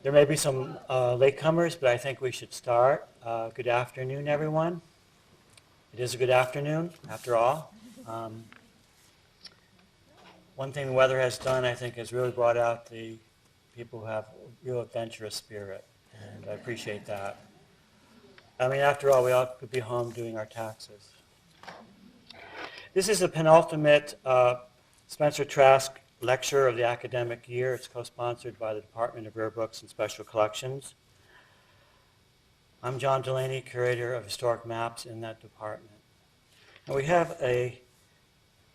There may be some latecomers, but I think we should start. Good afternoon, everyone. It is a good afternoon, after all. One thing the weather has done, I think, has really brought out the people who have real adventurous spirit, and I appreciate that. I mean, after all, we all could be home doing our taxes. This is the penultimate Spencer Trask lecture of the academic year. It's co-sponsored by the Department of Rare Books and Special Collections. I'm John Delaney, curator of historic maps in that department. And we have a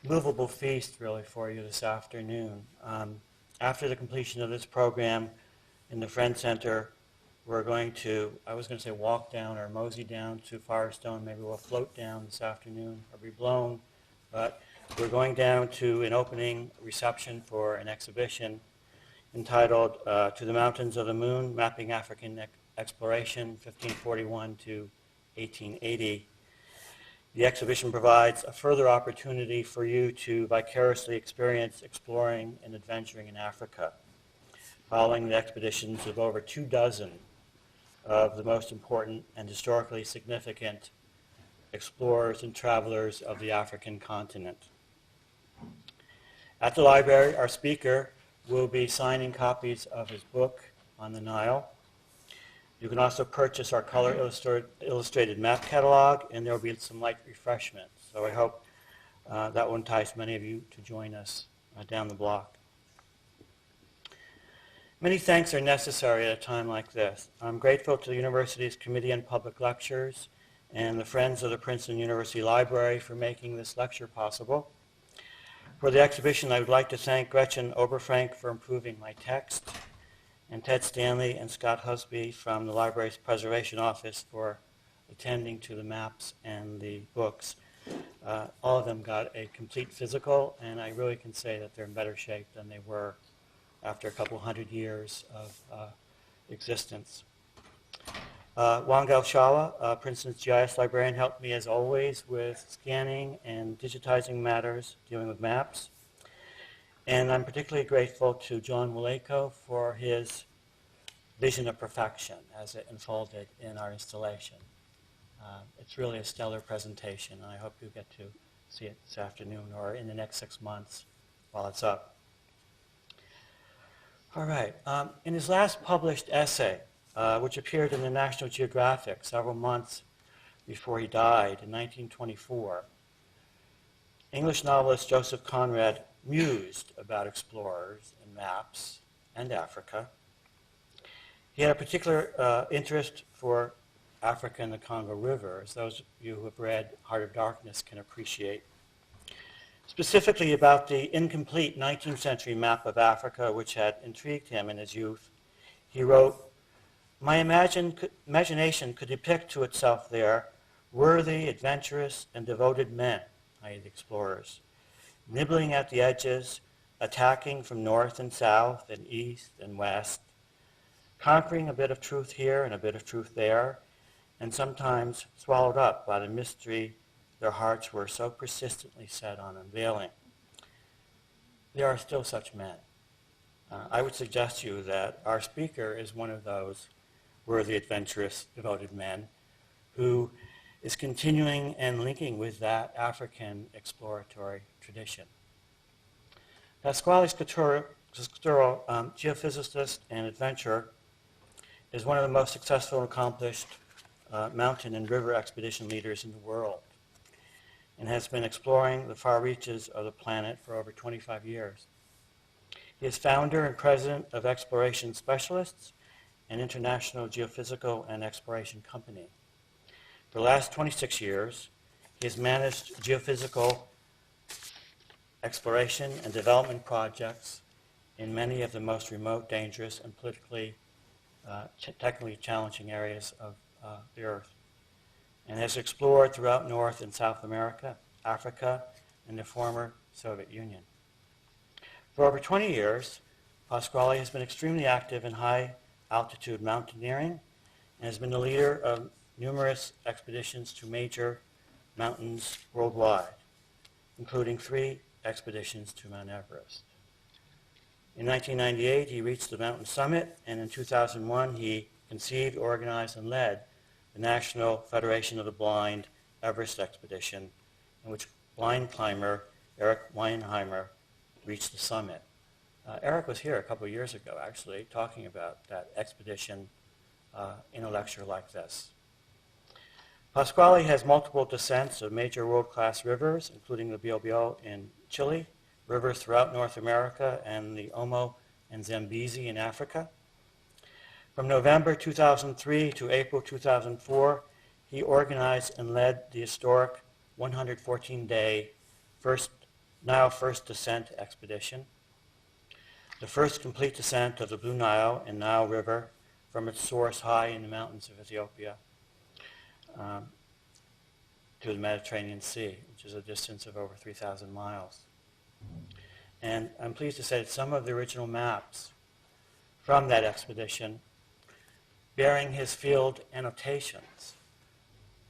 movable feast, really, for you this afternoon. After the completion of this program in the Friend Center, we're going to, I was going to say walk down or mosey down to Firestone. Maybe we'll float down this afternoon or be blown. But we're going down to an opening reception for an exhibition entitled To the Mountains of the Moon, Mapping African Exploration, 1541 to 1880. The exhibition provides a further opportunity for you to vicariously experience exploring and adventuring in Africa, following the expeditions of over 24 of the most important and historically significant explorers and travelers of the African continent. At the library, our speaker will be signing copies of his book on the Nile. You can also purchase our color illustrated map catalog, and there will be some light refreshments. So I hope that will entice many of you to join us down the block. Many thanks are necessary at a time like this. I'm grateful to the university's Committee on Public Lectures and the Friends of the Princeton University Library for making this lecture possible. For the exhibition, I would like to thank Gretchen Oberfrank for improving my text, and Ted Stanley and Scott Husby from the library's preservation office for attending to the maps and the books. All of them got a complete physical, and I really can say that they're in better shape than they were after a couple hundred years of existence. Wangel Shawa, Princeton's GIS librarian, helped me as always with scanning and digitizing matters dealing with maps. And I'm particularly grateful to John Waleko for his vision of perfection as it unfolded in our installation. It's really a stellar presentation, and I hope you get to see it this afternoon or in the next 6 months while it's up. All right. In his last published essay, which appeared in the National Geographic several months before he died in 1924, English novelist Joseph Conrad mused about explorers and maps and Africa. He had a particular interest for Africa and the Congo River, as those of you who have read Heart of Darkness can appreciate. Specifically about the incomplete 19th century map of Africa, which had intrigued him in his youth, he wrote, "My imagination could depict to itself there worthy, adventurous, and devoted men, i.e. the explorers, nibbling at the edges, attacking from north and south and east and west, conquering a bit of truth here and a bit of truth there, and sometimes swallowed up by the mystery their hearts were so persistently set on unveiling." There are still such men. I would suggest to you that our speaker is one of those worthy, adventurous, devoted men who is continuing and linking with that African exploratory tradition. Pasquale Scaturro, geophysicist and adventurer, is one of the most successful and accomplished mountain and river expedition leaders in the world, and has been exploring the far reaches of the planet for over 25 years. He is founder and president of Exploration Specialists, an international geophysical and exploration company. For the last 26 years, he has managed geophysical exploration and development projects in many of the most remote, dangerous, and politically, technically challenging areas of the Earth, and has explored throughout North and South America, Africa, and the former Soviet Union. For over 20 years, Pasquale has been extremely active in high-altitude mountaineering and has been the leader of numerous expeditions to major mountains worldwide, including 3 expeditions to Mount Everest. In 1998, he reached the mountain summit, and in 2001, he conceived, organized, and led the National Federation of the Blind Everest expedition, in which blind climber Eric Weinheimer reached the summit. Eric was here a couple of years ago, actually, talking about that expedition in a lecture like this. Pasquale has multiple descents of major world-class rivers, including the Biobío in Chile, rivers throughout North America, and the Omo and Zambezi in Africa. From November 2003 to April 2004, he organized and led the historic 114-day Nile First Descent expedition, the first complete descent of the Blue Nile and Nile River from its source high in the mountains of Ethiopia to the Mediterranean Sea, which is a distance of over 3,000 miles. And I'm pleased to say that some of the original maps from that expedition bearing his field annotations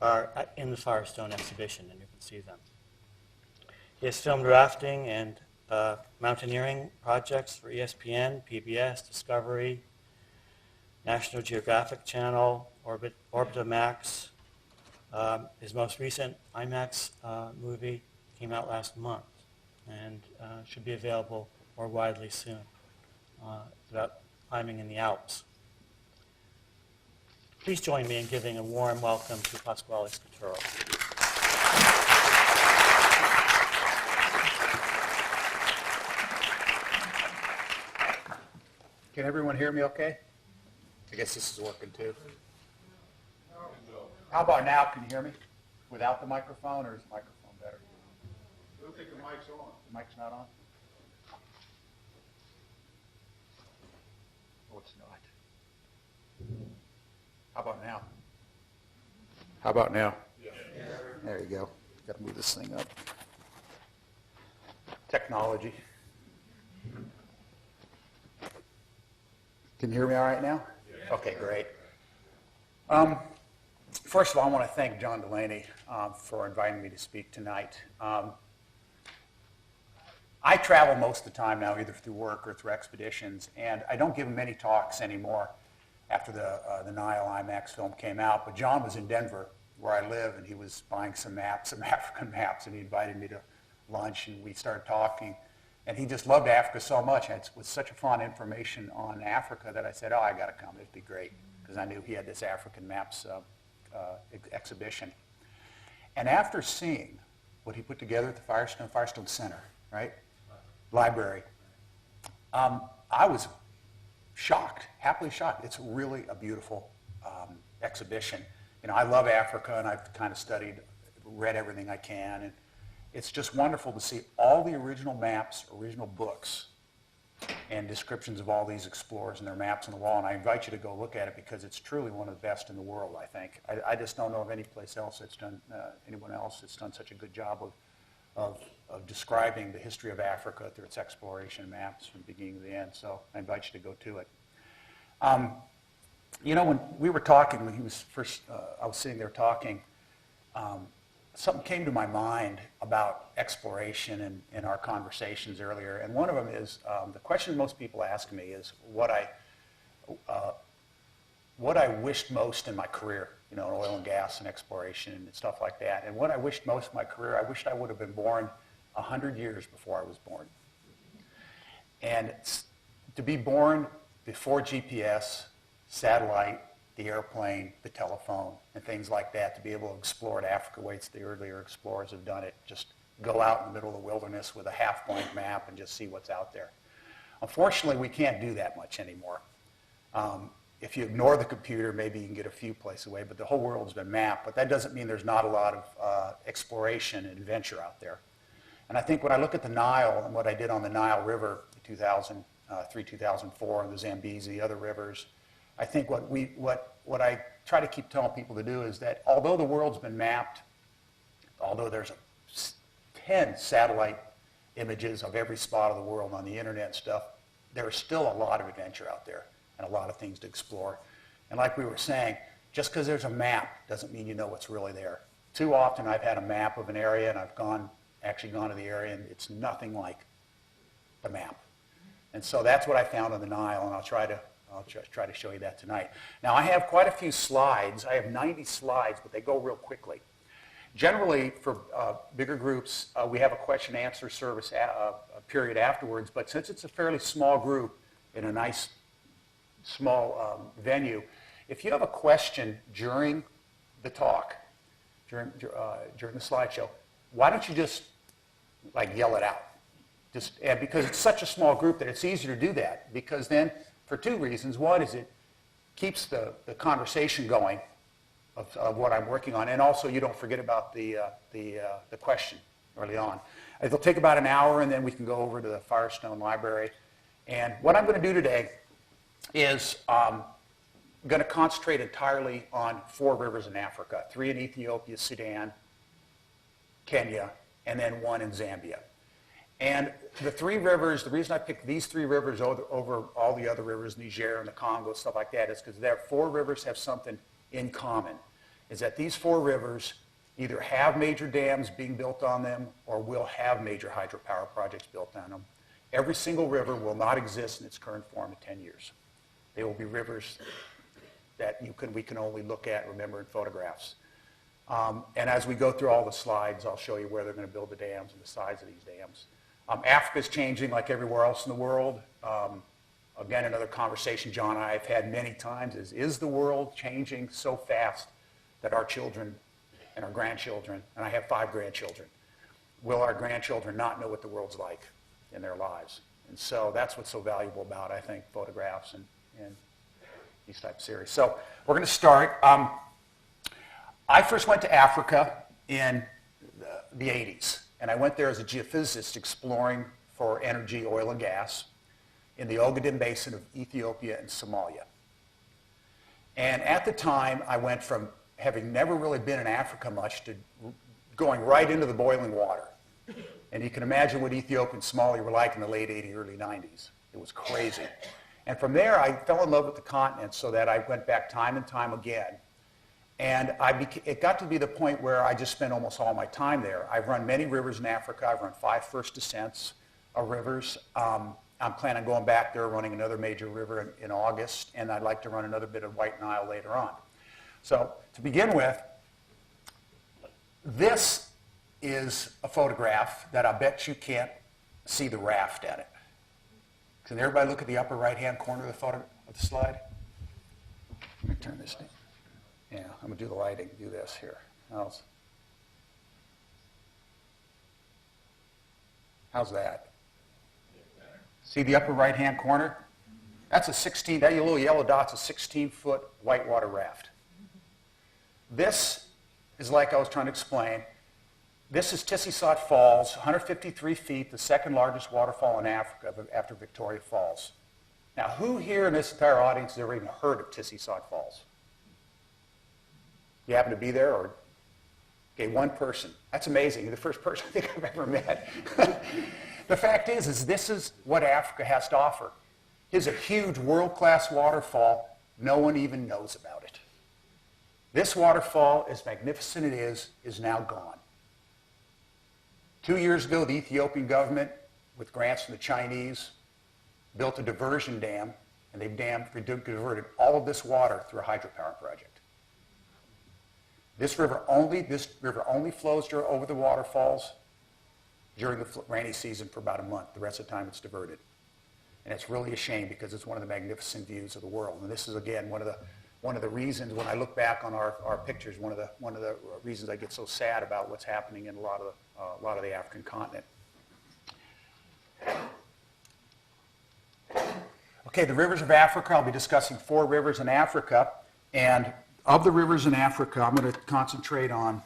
are in the Firestone exhibition, and you can see them. He has filmed rafting and mountaineering projects for ESPN, PBS, Discovery, National Geographic Channel, Orbitamax. His most recent IMAX movie came out last month and should be available more widely soon. It's about climbing in the Alps. Please join me in giving a warm welcome to Pasquale Scaturro. Can everyone hear me okay? I guess this is working too. How about now? Can you hear me? Without the microphone, or is the microphone better? I don't think the mic's on. The mic's not on? Oh, it's not. How about now? How about now? Yeah. There you go. Got to move this thing up. Technology. Can you hear me all right now? Yeah. Okay, great. First of all, I want to thank John Delaney for inviting me to speak tonight. I travel most of the time now, either through work or through expeditions, and I don't give many talks anymore after the Nile IMAX film came out. But John was in Denver, where I live, and he was buying some maps, some African maps, and he invited me to lunch, and we started talking. And he just loved Africa so much, and it was such a fun information on Africa that I said, oh, I got to come. It'd be great, because I knew he had this African maps exhibition. And after seeing what he put together at the Firestone Center, right, library, I was shocked, happily shocked. It's really a beautiful exhibition. You know, I love Africa, and I've kind of studied, read everything I can, and it's just wonderful to see all the original maps, original books, and descriptions of all these explorers and their maps on the wall. And I invite you to go look at it because it's truly one of the best in the world, I think. I just don't know of any place else that's done, anyone else that's done such a good job of describing the history of Africa through its exploration maps from the beginning to the end. So I invite you to go to it. You know, when we were talking, when he was first, I was sitting there talking, something came to my mind about exploration in our conversations earlier. And one of them is, the question most people ask me is what I wished most in my career, you know, in oil and gas and exploration and stuff like that. And what I wished most in my career, I wished I would have been born 100 years before I was born. And to be born before GPS, satellite, the airplane, the telephone, and things like that, to be able to explore Africa ways the earlier explorers have done it. Just go out in the middle of the wilderness with a half-blank map and just see what's out there. Unfortunately, we can't do that much anymore. If you ignore the computer, maybe you can get a few places away, but the whole world's been mapped. But that doesn't mean there's not a lot of exploration and adventure out there. And I think when I look at the Nile and what I did on the Nile River in 2003, 2004, and the Zambezi, other rivers, I think what I try to keep telling people to do is that although the world's been mapped, although there's 10 satellite images of every spot of the world on the internet and stuff, there's still a lot of adventure out there and a lot of things to explore. And like we were saying, just because there's a map doesn't mean you know what's really there. Too often I've had a map of an area and I've actually gone to the area and it's nothing like the map. And so that's what I found on the Nile, and I'll try to show you that tonight. Now, I have quite a few slides. I have 90 slides, but they go real quickly. Generally, for bigger groups, we have a question and answer service a period afterwards, but since it's a fairly small group in a nice small venue, if you have a question during the talk, during the slideshow, why don't you just like yell it out? And because it's such a small group that it's easier to do that, because then for two reasons. One is it keeps the conversation going of what I'm working on, and also you don't forget about the question early on. It'll take about an hour, and then we can go over to the Firestone Library. And what I'm going to do today is going to concentrate entirely on 4 rivers in Africa, 3 in Ethiopia, Sudan, Kenya, and then 1 in Zambia. And the 3 rivers, the reason I picked these 3 rivers over all the other rivers, Niger and the Congo, stuff like that, is because their 4 rivers have something in common, is that these 4 rivers either have major dams being built on them or will have major hydropower projects built on them. Every single river will not exist in its current form in 10 years. They will be rivers that we can only look at, remember in photographs. And as we go through all the slides, I'll show you where they're going to build the dams and the size of these dams. Africa's changing like everywhere else in the world. Again, another conversation John and I have had many times is the world changing so fast that our children and our grandchildren, and I have 5 grandchildren, will our grandchildren not know what the world's like in their lives? And so that's what's so valuable about, I think, photographs and these type of series. So we're going to start. I first went to Africa in the 80s, and I went there as a geophysicist exploring for energy, oil, and gas in the Ogaden Basin of Ethiopia and Somalia. And at the time, I went from having never really been in Africa much to going right into the boiling water. And you can imagine what Ethiopia and Somalia were like in the late 80s, early 90s. It was crazy. And from there, I fell in love with the continent so that I went back time and time again. And it got to be the point where I just spent almost all my time there. I've run many rivers in Africa. I've run 5 first descents of rivers. I'm planning on going back there, running another major river in August, and I'd like to run another bit of White Nile later on. So to begin with, this is a photograph that I bet you can't see the raft at it. Can everybody look at the upper right-hand corner of the slide? Let me turn this down. Yeah, I'm going to do the lighting, do this here. How's that? See the upper right-hand corner? That's that little yellow dot's a 16-foot whitewater raft. This is like I was trying to explain. This is Tissisat Falls, 153 feet, the 2nd largest waterfall in Africa after Victoria Falls. Now, who here in this entire audience has ever even heard of Tissisat Falls? You happen to be there? Or okay, 1 person. That's amazing. You're the first person I think I've ever met. The fact is this is what Africa has to offer. Here's a huge world-class waterfall. No one even knows about it. This waterfall, as magnificent it is now gone. 2 years ago, the Ethiopian government, with grants from the Chinese, built a diversion dam, and they've diverted all of this water through a hydropower project. This river only flows over the waterfalls during the rainy season for about a month. The rest of the time it's diverted. And it's really a shame because it's one of the magnificent views of the world. And this is, again, one of the reasons when I look back on our pictures, one of the reasons I get so sad about what's happening in a lot of the African continent. Okay, the rivers of Africa. I'll be discussing 4 rivers in Africa. And of the rivers in Africa, I'm going to concentrate on...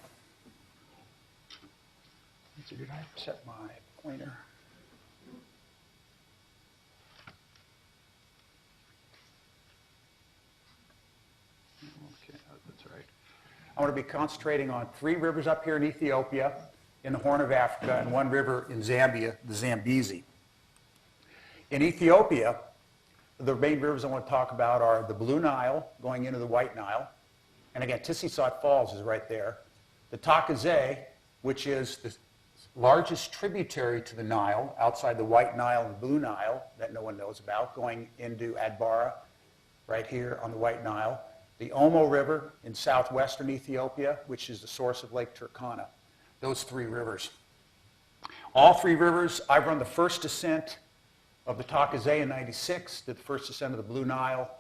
Did I set my pointer? Okay, that's right. I want to be concentrating on 3 rivers up here in Ethiopia, in the Horn of Africa, and 1 river in Zambia, the Zambezi. In Ethiopia, the main rivers I want to talk about are the Blue Nile going into the White Nile. And again, Tissisat Falls is right there. The Takazé, which is the largest tributary to the Nile, outside the White Nile and Blue Nile that no one knows about, going into Adbara, right here on the White Nile. The Omo River in southwestern Ethiopia, which is the source of Lake Turkana. Those three rivers. All three rivers, I've run the first descent of the Takazé in '96, did the first descent of the Blue Nile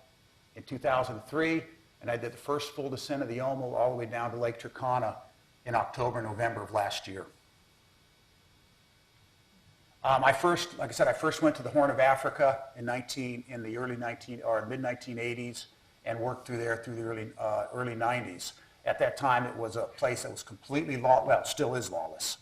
in 2003, and I did the first full descent of the Omo all the way down to Lake Turkana in October, November of last year. Like I said, I first went to the Horn of Africa in the early mid-1980s and worked through there through the early 90s. At that time, it was a place that was completely still is lawless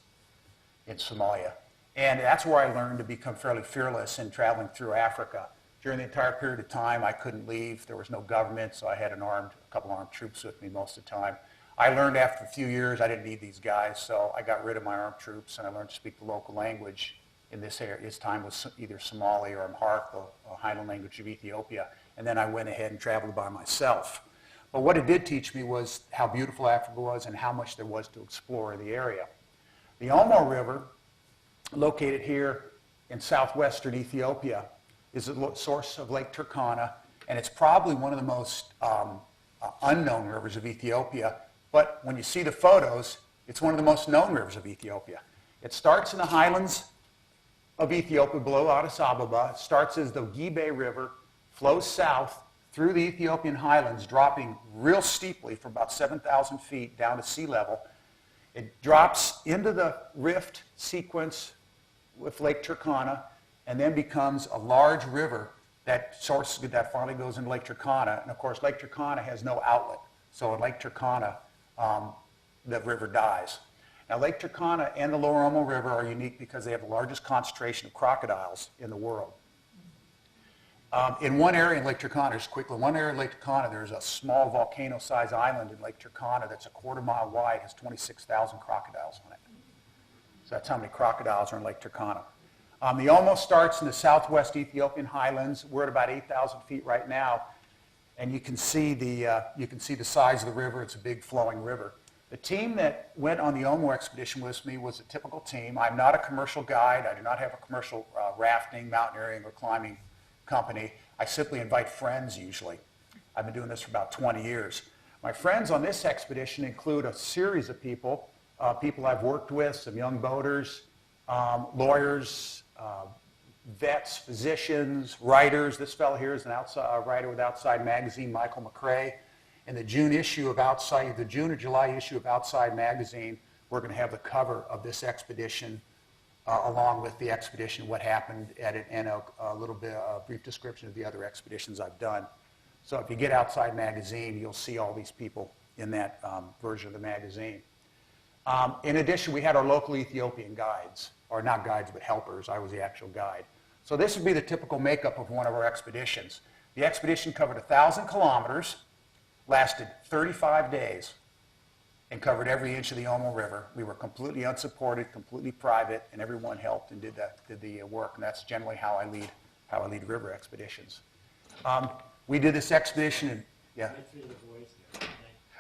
in Somalia. And that's where I learned to become fairly fearless in traveling through Africa. During the entire period of time, I couldn't leave. There was no government, so I had a couple armed troops with me most of the time. I learned after a few years I didn't need these guys, so I got rid of my armed troops and I learned to speak the local language. In this area, this time was either Somali or Amharic, the Highland language of Ethiopia. And then I went ahead and traveled by myself. But what it did teach me was how beautiful Africa was and how much there was to explore in the area. The Omo River, located here in southwestern Ethiopia, is the source of Lake Turkana, and it's probably one of the most unknown rivers of Ethiopia. But when you see the photos, it's one of the most known rivers of Ethiopia. It starts in the highlands of Ethiopia below Addis Ababa. It starts as the Gibe River, flows south through the Ethiopian highlands, dropping real steeply from about 7,000 feet down to sea level. It drops into the rift sequence with Lake Turkana and then becomes a large river that finally goes into Lake Turkana. And of course, Lake Turkana has no outlet. So at Lake Turkana, the river dies. Now, Lake Turkana and the Lower Omo River are unique because they have the largest concentration of crocodiles in the world. In one area in Lake Turkana, there's a small volcano-sized island in Lake Turkana that's a quarter-mile wide, has 26,000 crocodiles on it. So that's how many crocodiles are in Lake Turkana. The Omo starts in the southwest Ethiopian highlands. We're at about 8,000 feet right now, and you can see the size of the river. It's a big flowing river. The team that went on the Omo expedition with me was a typical team. I'm not a commercial guide. I do not have a commercial rafting, mountaineering, or climbing company. I simply invite friends usually. I've been doing this for about 20 years. My friends on this expedition include a series of people I've worked with, some young boaters, lawyers, vets, physicians, writers. This fellow here is a writer with Outside Magazine, Michael McRae. In the June or July issue of Outside Magazine, we're going to have the cover of this expedition along with the expedition, what happened at it, and a brief description of the other expeditions I've done. So if you get Outside Magazine, you'll see all these people in that version of the magazine. In addition, we had our local Ethiopian guides, or not guides, but helpers. I was the actual guide. So this would be the typical makeup of one of our expeditions. The expedition covered 1,000 kilometers, lasted 35 days, and covered every inch of the Omo River. We were completely unsupported, completely private, and everyone helped and did the work. And that's generally how I lead river expeditions. We did this expedition, and yeah.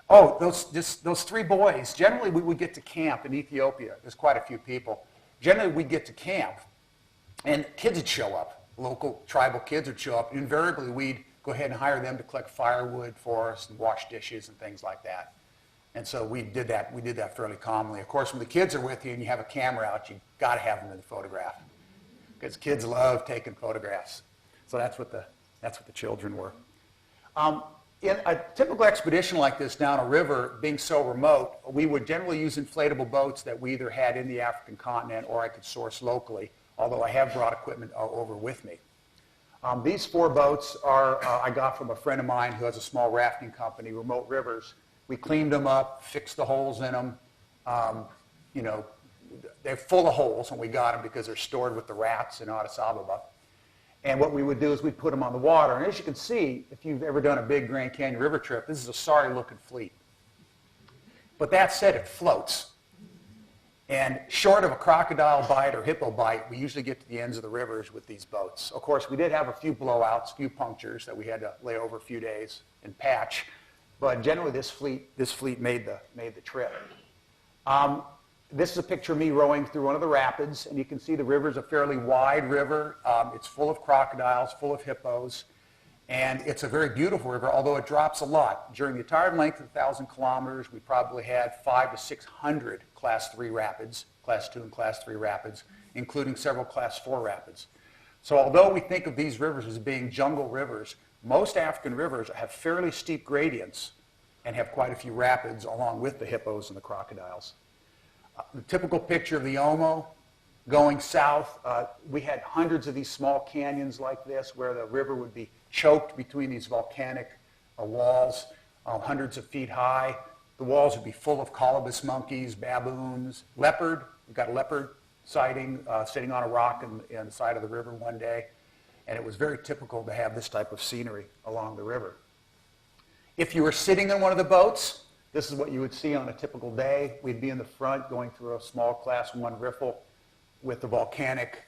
Oh, those three boys. Generally, we would get to camp in Ethiopia. There's quite a few people. Generally, we'd get to camp, and kids would show up. Local tribal kids would show up. Invariably, we'd go ahead and hire them to collect firewood for us and wash dishes and things like that. And so we did that fairly commonly. Of course, when the kids are with you and you have a camera out, you've got to have them in the photograph because kids love taking photographs. So that's what the children were. In a typical expedition like this down a river, being so remote, we would generally use inflatable boats that we either had in the African continent or I could source locally, although I have brought equipment over with me. These four boats I got from a friend of mine who has a small rafting company, Remote Rivers. We cleaned them up, fixed the holes in them. They're full of holes when we got them because they're stored with the rats in Addis Ababa. And what we would do is we'd put them on the water. And as you can see, if you've ever done a big Grand Canyon River trip, this is a sorry-looking fleet. But that said, it floats. And short of a crocodile bite or hippo bite, we usually get to the ends of the rivers with these boats. Of course, we did have a few blowouts, a few punctures that we had to lay over a few days and patch. But generally, this fleet made the trip. This is a picture of me rowing through one of the rapids, and you can see the river is a fairly wide river. It's full of crocodiles, full of hippos, and it's a very beautiful river, although it drops a lot. During the entire length of 1,000 kilometers, we probably had 500 to 600 Class 3 rapids, Class 2 and Class 3 rapids, including several Class 4 rapids. So although we think of these rivers as being jungle rivers, most African rivers have fairly steep gradients and have quite a few rapids along with the hippos and the crocodiles. The typical picture of the Omo going south, we had hundreds of these small canyons like this where the river would be choked between these volcanic walls, hundreds of feet high. The walls would be full of colobus monkeys, baboons, leopard. We got a leopard sighting sitting on a rock in the side of the river one day, and it was very typical to have this type of scenery along the river. If you were sitting in one of the boats, this is what you would see on a typical day. We'd be in the front going through a small Class 1 riffle with the volcanic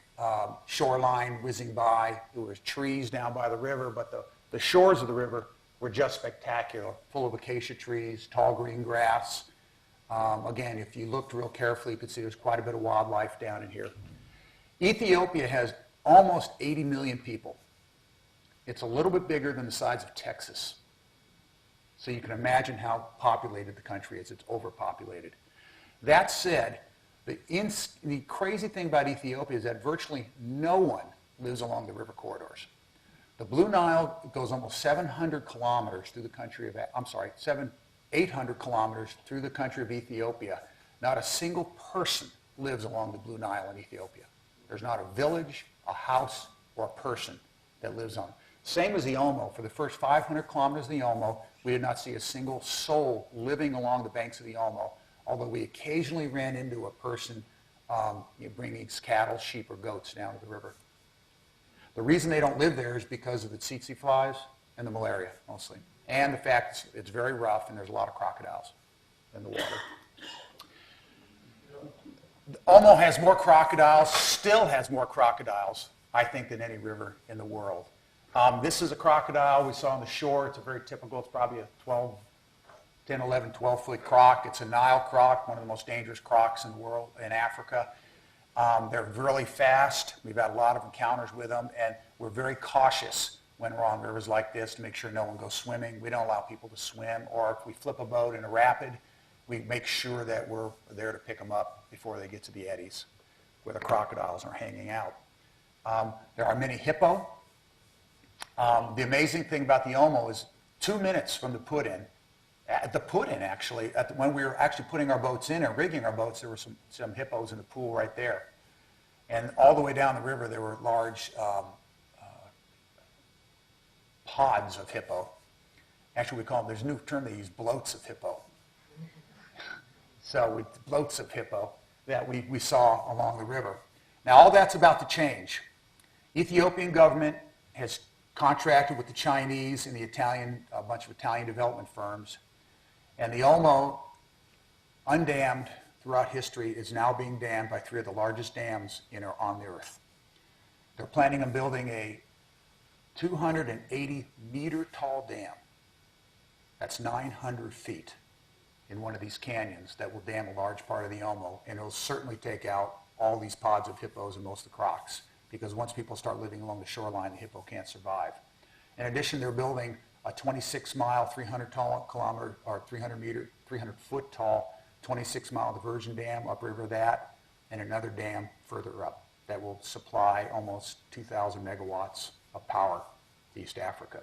shoreline whizzing by. There was trees down by the river, but the shores of the river were just spectacular, full of acacia trees, tall green grass. Again, if you looked real carefully, you could see there's quite a bit of wildlife down in here. Ethiopia has almost 80 million people. It's a little bit bigger than the size of Texas. So you can imagine how populated the country is. It's overpopulated. That said, the crazy thing about Ethiopia is that virtually no one lives along the river corridors. The Blue Nile goes almost 700 kilometers through the country of, 800 kilometers through the country of Ethiopia. Not a single person lives along the Blue Nile in Ethiopia. There's not a village, a house, or a person that lives on it. Same as the Omo. For the first 500 kilometers of the Omo, we did not see a single soul living along the banks of the Omo, although we occasionally ran into a person bringing cattle, sheep, or goats down to the river. The reason they don't live there is because of the tsetse flies and the malaria, mostly, and the fact it's very rough and there's a lot of crocodiles in the water. Omo has more crocodiles, still has more crocodiles, I think, than any river in the world. This is a crocodile we saw on the shore. It's a very typical, it's probably a 10, 11, 12-foot croc. It's a Nile croc, one of the most dangerous crocs in the world, in Africa. They're really fast. We've had a lot of encounters with them, and we're very cautious when we're on rivers like this to make sure no one goes swimming. We don't allow people to swim, or if we flip a boat in a rapid, we make sure that we're there to pick them up before they get to the eddies where the crocodiles are hanging out. There are many hippo. The amazing thing about the Omo is 2 minutes from the put-in, actually, when we were actually putting our boats in and rigging our boats, there were some hippos in the pool right there. And all the way down the river, there were large pods of hippo. Actually, we call them, there's a new term they use, bloats of hippo. So bloats of hippo that we saw along the river. Now, all that's about to change. Ethiopian government has contracted with the Chinese and a bunch of Italian development firms. And the Omo, undammed throughout history, is now being dammed by 3 of the largest dams on the earth. They're planning on building a 280-meter tall dam. That's 900 feet in one of these canyons that will dam a large part of the Omo, and it'll certainly take out all these pods of hippos and most of the crocs, because once people start living along the shoreline, the hippo can't survive. In addition, they're building a 26-mile, 300-foot tall, 26-mile diversion dam upriver that, and another dam further up that will supply almost 2,000 megawatts of power to East Africa.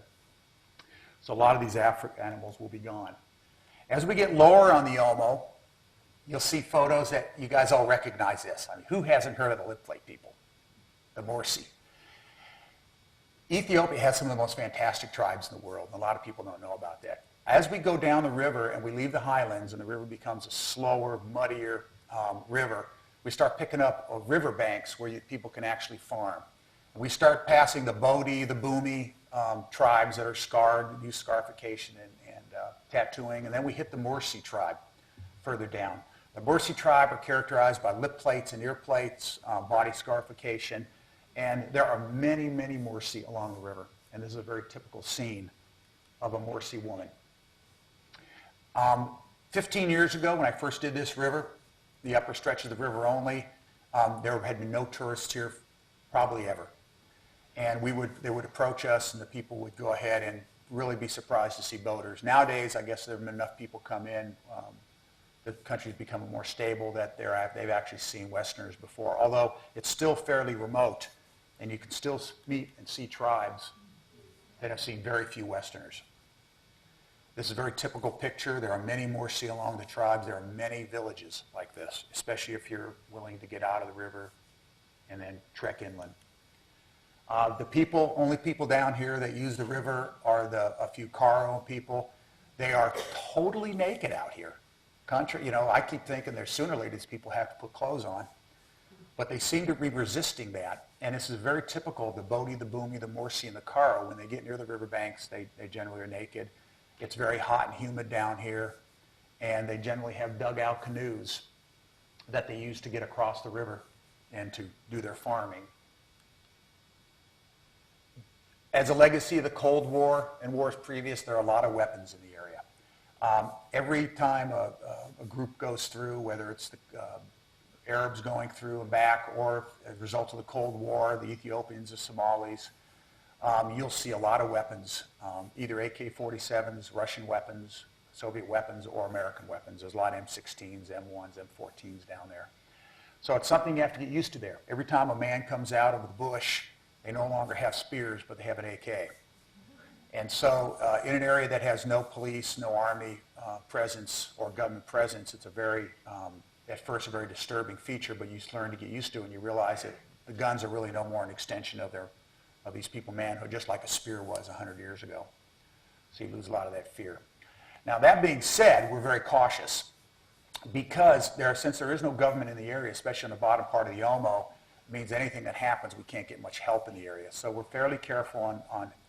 So a lot of these animals will be gone. As we get lower on the Omo, you'll see photos that you guys all recognize this. I mean, who hasn't heard of the lip plate people? The Morsi. Ethiopia has some of the most fantastic tribes in the world, and a lot of people don't know about that. As we go down the river and we leave the highlands and the river becomes a slower, muddier river, we start picking up river banks where people can actually farm. And we start passing the Bodi, the Bumi tribes that are scarred, use scarification and tattooing, and then we hit the Morsi tribe further down. The Morsi tribe are characterized by lip plates and ear plates, body scarification, and there are many, many Morsi along the river, and this is a very typical scene of a Morsi woman. 15 years ago, when I first did this river, the upper stretches of the river only. There had been no tourists here probably ever. And they would approach us, and the people would go ahead and really be surprised to see boaters. Nowadays, I guess there have been enough people come in. The country's become more stable that they've actually seen Westerners before. Although it's still fairly remote, and you can still meet and see tribes that have seen very few Westerners. This is a very typical picture. There are many more see along the tribes. There are many villages like this, especially if you're willing to get out of the river and then trek inland. The only people down here that use the river are a few Karo people. They are totally naked out here. I keep thinking there's sooner or later these people have to put clothes on, but they seem to be resisting that. And this is very typical of the Bodie, the Boomy, the Morsi, and the Karo. When they get near the riverbanks, they generally are naked. It's very hot and humid down here, and they generally have dugout canoes that they use to get across the river and to do their farming. As a legacy of the Cold War and wars previous, there are a lot of weapons in the area. Every time a group goes through, whether it's the Arabs going through and back, or as a result of the Cold War, the Ethiopians, the Somalis, you'll see a lot of weapons, either AK-47s, Russian weapons, Soviet weapons, or American weapons. There's a lot of M16s, M1s, M14s down there. So it's something you have to get used to there. Every time a man comes out of the bush, they no longer have spears, but they have an AK. And so in an area that has no police, no army presence or government presence, it's at first a very disturbing feature, but you learn to get used to it and you realize that the guns are really no more an extension of these people's manhood, just like a spear was 100 years ago. So you lose a lot of that fear. Now that being said, we're very cautious because since there is no government in the area, especially in the bottom part of the Omo, it means anything that happens, we can't get much help in the area. So we're fairly careful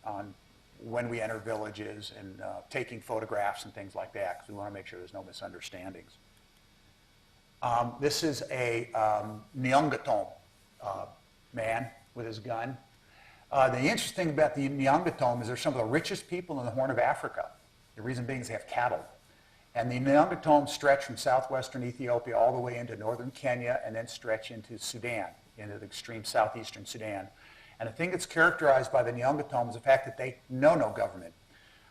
on when we enter villages and taking photographs and things like that because we want to make sure there's no misunderstandings. This is a Neanderthal man with his gun. The interesting thing about the Neanderthal is they're some of the richest people in the Horn of Africa. The reason being is they have cattle. And the Neanderthal stretch from southwestern Ethiopia all the way into northern Kenya and then stretch into Sudan, into the extreme southeastern Sudan. And the thing that's characterized by the Neanderthal is the fact that they know no government.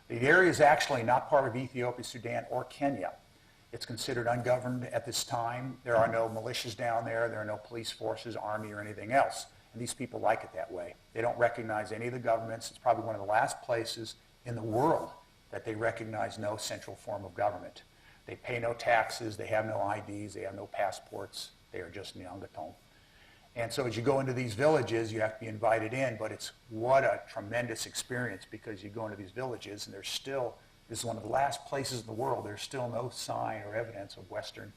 The area is actually not part of Ethiopia, Sudan, or Kenya. It's considered ungoverned at this time. There are no militias down there. There are no police forces, army, or anything else. And these people like it that way. They don't recognize any of the governments. It's probably one of the last places in the world that they recognize no central form of government. They pay no taxes. They have no IDs. They have no passports. They are just Neanderthal. And so as you go into these villages, you have to be invited in, but it's what a tremendous experience because you go into these villages and this is one of the last places in the world, there's still no sign or evidence of Western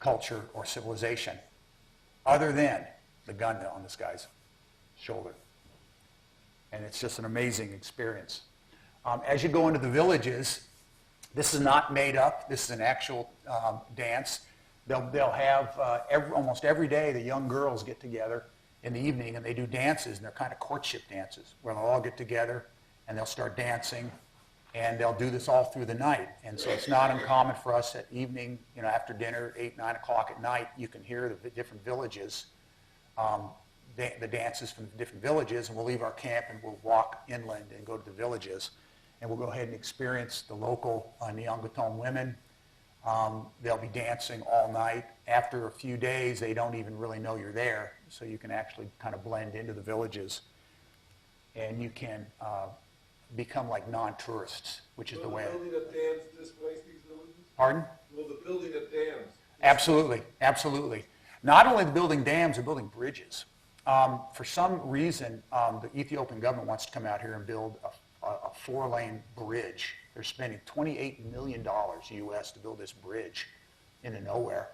culture or civilization other than the gun on this guy's shoulder. And it's just an amazing experience. As you go into the villages, this is not made up, this is an actual dance. They'll have, almost every day, the young girls get together in the evening and they do dances, and they're kind of courtship dances, where they'll all get together and they'll start dancing, and they'll do this all through the night. And so it's not uncommon for us at evening, after dinner, 8, 9 o'clock at night, you can hear the different villages, the dances from the different villages, and we'll leave our camp and we'll walk inland and go to the villages, and we'll go ahead and experience the local Neanderthal women. They'll be dancing all night. After a few days, they don't even really know you're there, so you can actually kind of blend into the villages, and you can become like non-tourists, which is the way. Will the building of dams displace these villages? Pardon? Will the building of dams? Absolutely, absolutely. Not only the building dams, they're building bridges. For some reason, the Ethiopian government wants to come out here and build a 4-lane bridge. They're spending $28 million US to build this bridge into nowhere.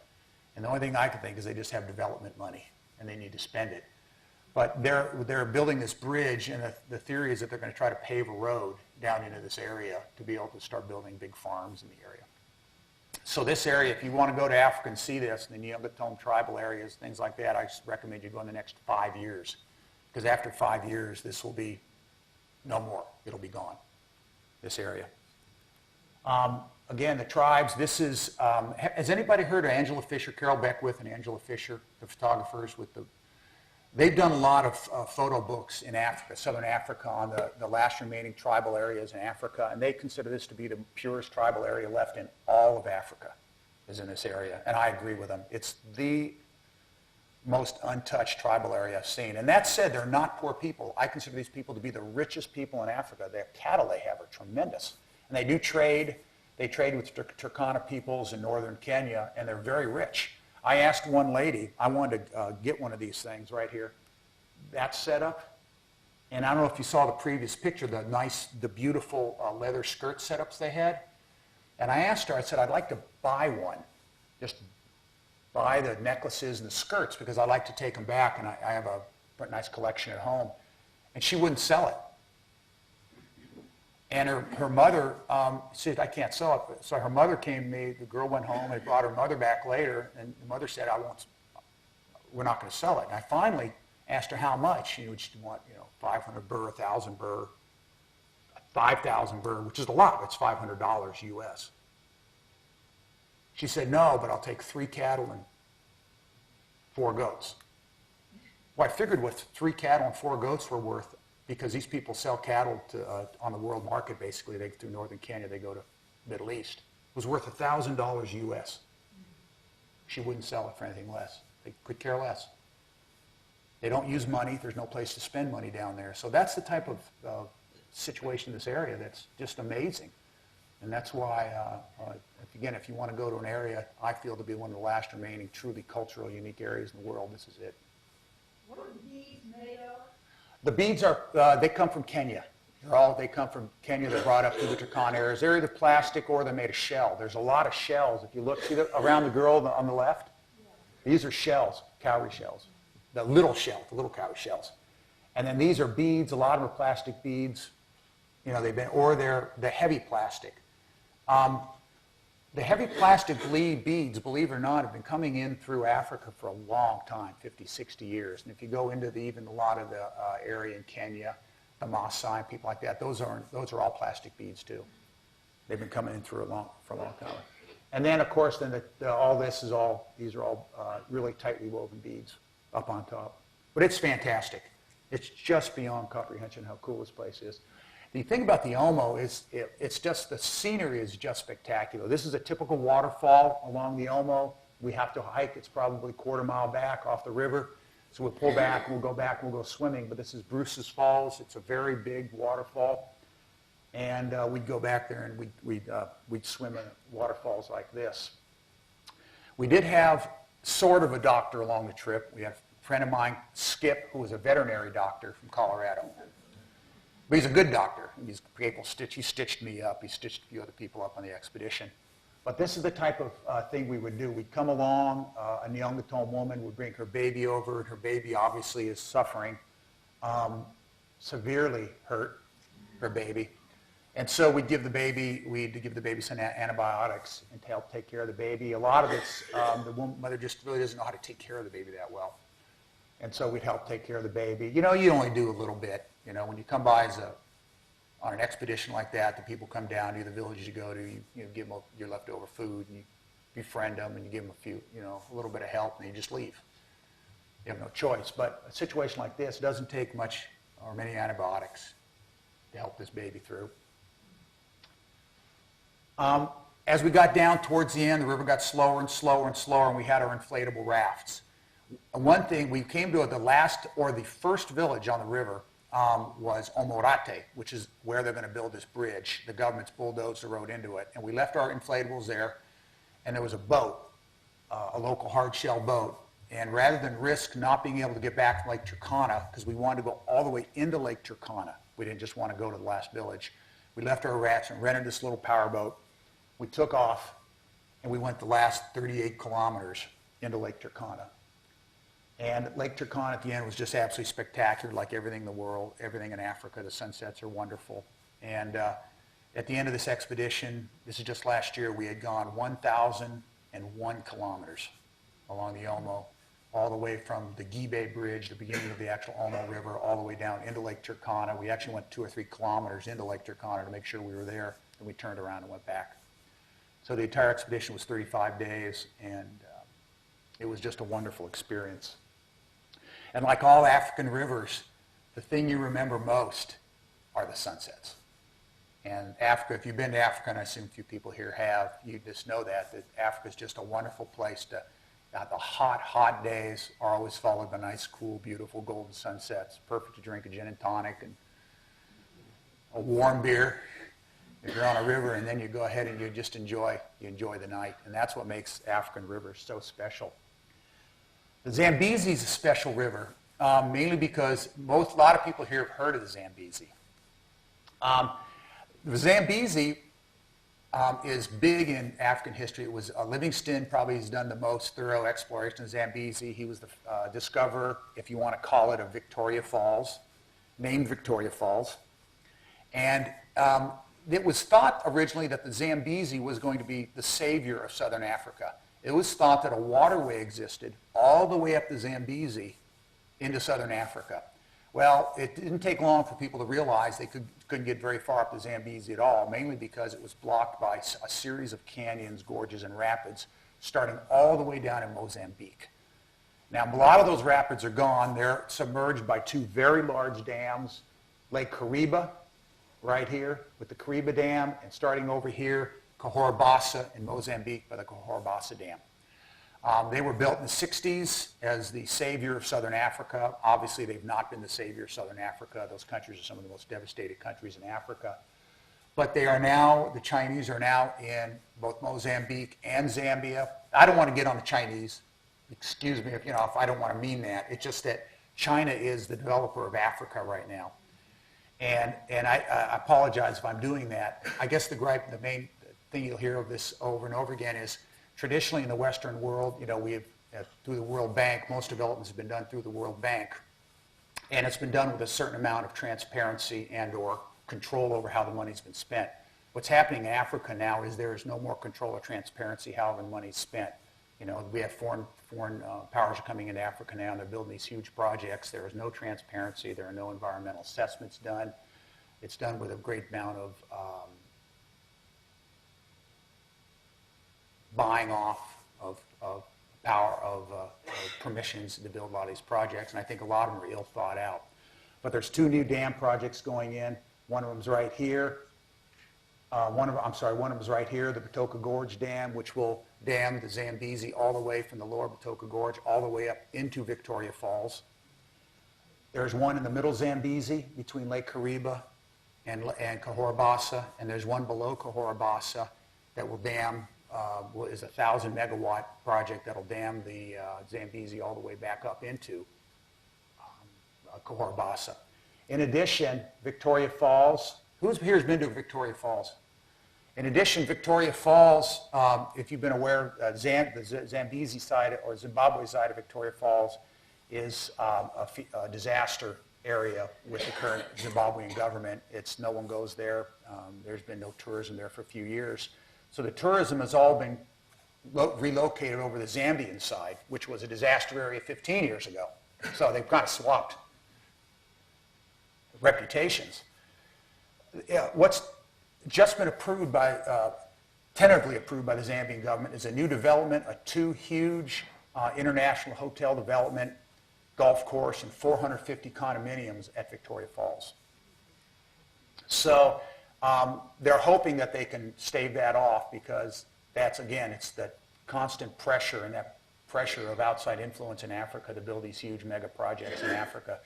And the only thing I can think is they just have development money and they need to spend it. But they're building this bridge, and the theory is that they're going to try to pave a road down into this area to be able to start building big farms in the area. So this area, if you want to go to Africa and see this, the Neanderthal tribal areas, things like that, I recommend you go in the next 5 years. Because after 5 years, this will be no more. It'll be gone, this area. Again, the tribes, this is, has anybody heard of Angela Fisher, Carol Beckwith and Angela Fisher, the photographers with the, they've done a lot of photo books in Africa, Southern Africa, on the last remaining tribal areas in Africa, and they consider this to be the purest tribal area left in all of Africa, is in this area, and I agree with them. It's the most untouched tribal area I've seen. And that said, they're not poor people. I consider these people to be the richest people in Africa. The cattle they have are tremendous. And they do trade. They trade with Turkana peoples in northern Kenya, and they're very rich. I asked one lady, I wanted to get one of these things right here, that setup. And I don't know if you saw the previous picture, the beautiful leather skirt setups they had. And I asked her, I said, I'd like to buy one. Just buy the necklaces and the skirts because I like to take them back, and I have a nice collection at home. And she wouldn't sell it. And her mother said, I can't sell it. So her mother came to me, the girl went home, and brought her mother back later, and the mother said, we're not going to sell it. And I finally asked her how much. She'd want, 500 birr, 1,000 birr, 5,000 birr, which is a lot. It's $500 US. She said, no, but I'll take 3 cattle and 4 goats. Well, I figured what 3 cattle and 4 goats were worth, because these people sell cattle on the world market, basically. They go through northern Kenya, they go to Middle East. It was worth $1,000 US. She wouldn't sell it for anything less. They could care less. They don't use money. There's no place to spend money down there. So that's the type of situation in this area that's just amazing. And that's why, again, if you want to go to an area, I feel to be one of the last remaining truly cultural, unique areas in the world, this is it. What are these made of? The beads are, they come from Kenya. They come from Kenya. They're brought up through the Turkana areas. They're either plastic or they're made of shell. There's a lot of shells. If you look, see around the girl on the left? These are shells, cowrie shells. The little cowrie shells. And then these are beads. A lot of them are plastic beads. Or they're the heavy plastic. The heavy plastic beads, believe it or not, have been coming in through Africa for a long time, 50, 60 years. And if you go into even a lot of the area in Kenya, the Maasai and people like that, those are all plastic beads too. They've been coming in for a long time. And then, of course, these are all really tightly woven beads up on top. But it's fantastic. It's just beyond comprehension how cool this place is. The thing about the Omo is it's just the scenery is just spectacular. This is a typical waterfall along the Omo. We have to hike. It's probably a quarter mile back off the river. So we'll pull back, we'll go back, we'll go swimming. But this is Bruce's Falls. It's a very big waterfall. And we'd go back there and we'd swim in waterfalls like this. We did have sort of a doctor along the trip. We had a friend of mine, Skip, who was a veterinary doctor from Colorado. But he's a good doctor. He's able to stitch. He stitched me up. He stitched a few other people up on the expedition. But this is the type of thing we would do. We'd come along, a Neanderthal woman would bring her baby over, and her baby obviously is suffering, severely hurt, her baby. And so we'd give the baby some antibiotics and to help take care of the baby. A lot of it's, the mother just really doesn't know how to take care of the baby that well. And so we'd help take care of the baby. You only do a little bit. When you come by on an expedition like that, the people come down to the villages you go to, you give them your leftover food, and you befriend them, and you give them a little bit of help, and you just leave. You have no choice. But a situation like this doesn't take much or many antibiotics to help this baby through. As we got down towards the end, the river got slower and slower and slower, and we had our inflatable rafts. One thing, we came to the first village on the river was Omorate, which is where they're going to build this bridge. The government's bulldozed the road into it. And we left our inflatables there, and there was a boat, a local hard-shell boat. And rather than risk not being able to get back from Lake Turkana, because we wanted to go all the way into Lake Turkana, we didn't just want to go to the last village, we left our rafts and rented this little power boat. We took off, and we went the last 38 kilometers into Lake Turkana. And Lake Turkana at the end was just absolutely spectacular, like everything in the world, everything in Africa. The sunsets are wonderful. And at the end of this expedition, this is just last year, we had gone 1,001 kilometers along the Omo, all the way from the Gibe Bridge, the beginning of the actual Omo River, all the way down into Lake Turkana. We actually went 2 or 3 kilometers into Lake Turkana to make sure we were there, and we turned around and went back. So the entire expedition was 35 days, and it was just a wonderful experience. And like all African rivers, the thing you remember most are the sunsets. And Africa, if you've been to Africa, and I assume a few people here have, you just know that Africa is just a wonderful place to, the hot days are always followed by nice, cool, beautiful golden sunsets. Perfect to drink a gin and tonic and a warm beer if you're on a river, and then you go ahead and you just enjoy the night. And that's what makes African rivers so special. The Zambezi is a special river, mainly because a lot of people here have heard of the Zambezi. The Zambezi is big in African history. It was Livingstone probably has done the most thorough exploration of Zambezi. He was the discoverer, if you want to call it, of Victoria Falls, named Victoria Falls. And it was thought originally that the Zambezi was going to be the savior of southern Africa. It was thought that a waterway existed all the way up the Zambezi into southern Africa. Well, it didn't take long for people to realize they couldn't get very far up the Zambezi at all, mainly because it was blocked by a series of canyons, gorges, and rapids, starting all the way down in Mozambique. Now, a lot of those rapids are gone. They're submerged by two very large dams, Lake Kariba, right here, with the Kariba Dam, and starting over here, Cahora Bassa in Mozambique by the Cahora Bassa Dam. They were built in the 60s as the savior of southern Africa. Obviously, they've not been the savior of southern Africa. Those countries are some of the most devastated countries in Africa. But they are now, the Chinese are now in both Mozambique and Zambia. I don't want to get on the Chinese. Excuse me if I don't want to mean that. It's just that China is the developer of Africa right now. And I apologize if I'm doing that. I guess the main thing you'll hear of this over and over again is traditionally in the Western world, we have, through the World Bank, most developments have been done through the World Bank. And it's been done with a certain amount of transparency and or control over how the money's been spent. What's happening in Africa now is there is no more control or transparency how the money's spent. We have foreign powers are coming into Africa now, and they're building these huge projects. There is no transparency. There are no environmental assessments done. It's done with a great amount of buying off of power of permissions to build a lot of these projects, and I think a lot of them are ill thought out. But there's two new dam projects going in. One of them's right here. One of them's right here, the Batoka Gorge Dam, which will dam the Zambezi all the way from the lower Batoka Gorge all the way up into Victoria Falls. There's one in the middle Zambezi between Lake Kariba and Cahora Bassa, and there's one below Cahora Bassa that will dam, is a 1,000 megawatt project that'll dam the Zambezi all the way back up into Cahora Bassa. In addition, Victoria Falls, who's here has been to Victoria Falls? In addition, Victoria Falls, if you've been aware, the Zambezi side or Zimbabwe side of Victoria Falls is a disaster area with the current Zimbabwean government. No one goes there. There's been no tourism there for a few years. So the tourism has all been relocated over the Zambian side, which was a disaster area 15 years ago. So they've kind of swapped reputations. What's just been approved by, tentatively approved by the Zambian government is a new development, two huge international hotel development, golf course, and 450 condominiums at Victoria Falls. So they're hoping that they can stave that off because that's, again, it's the constant pressure and that pressure of outside influence in Africa to build these huge mega projects in Africa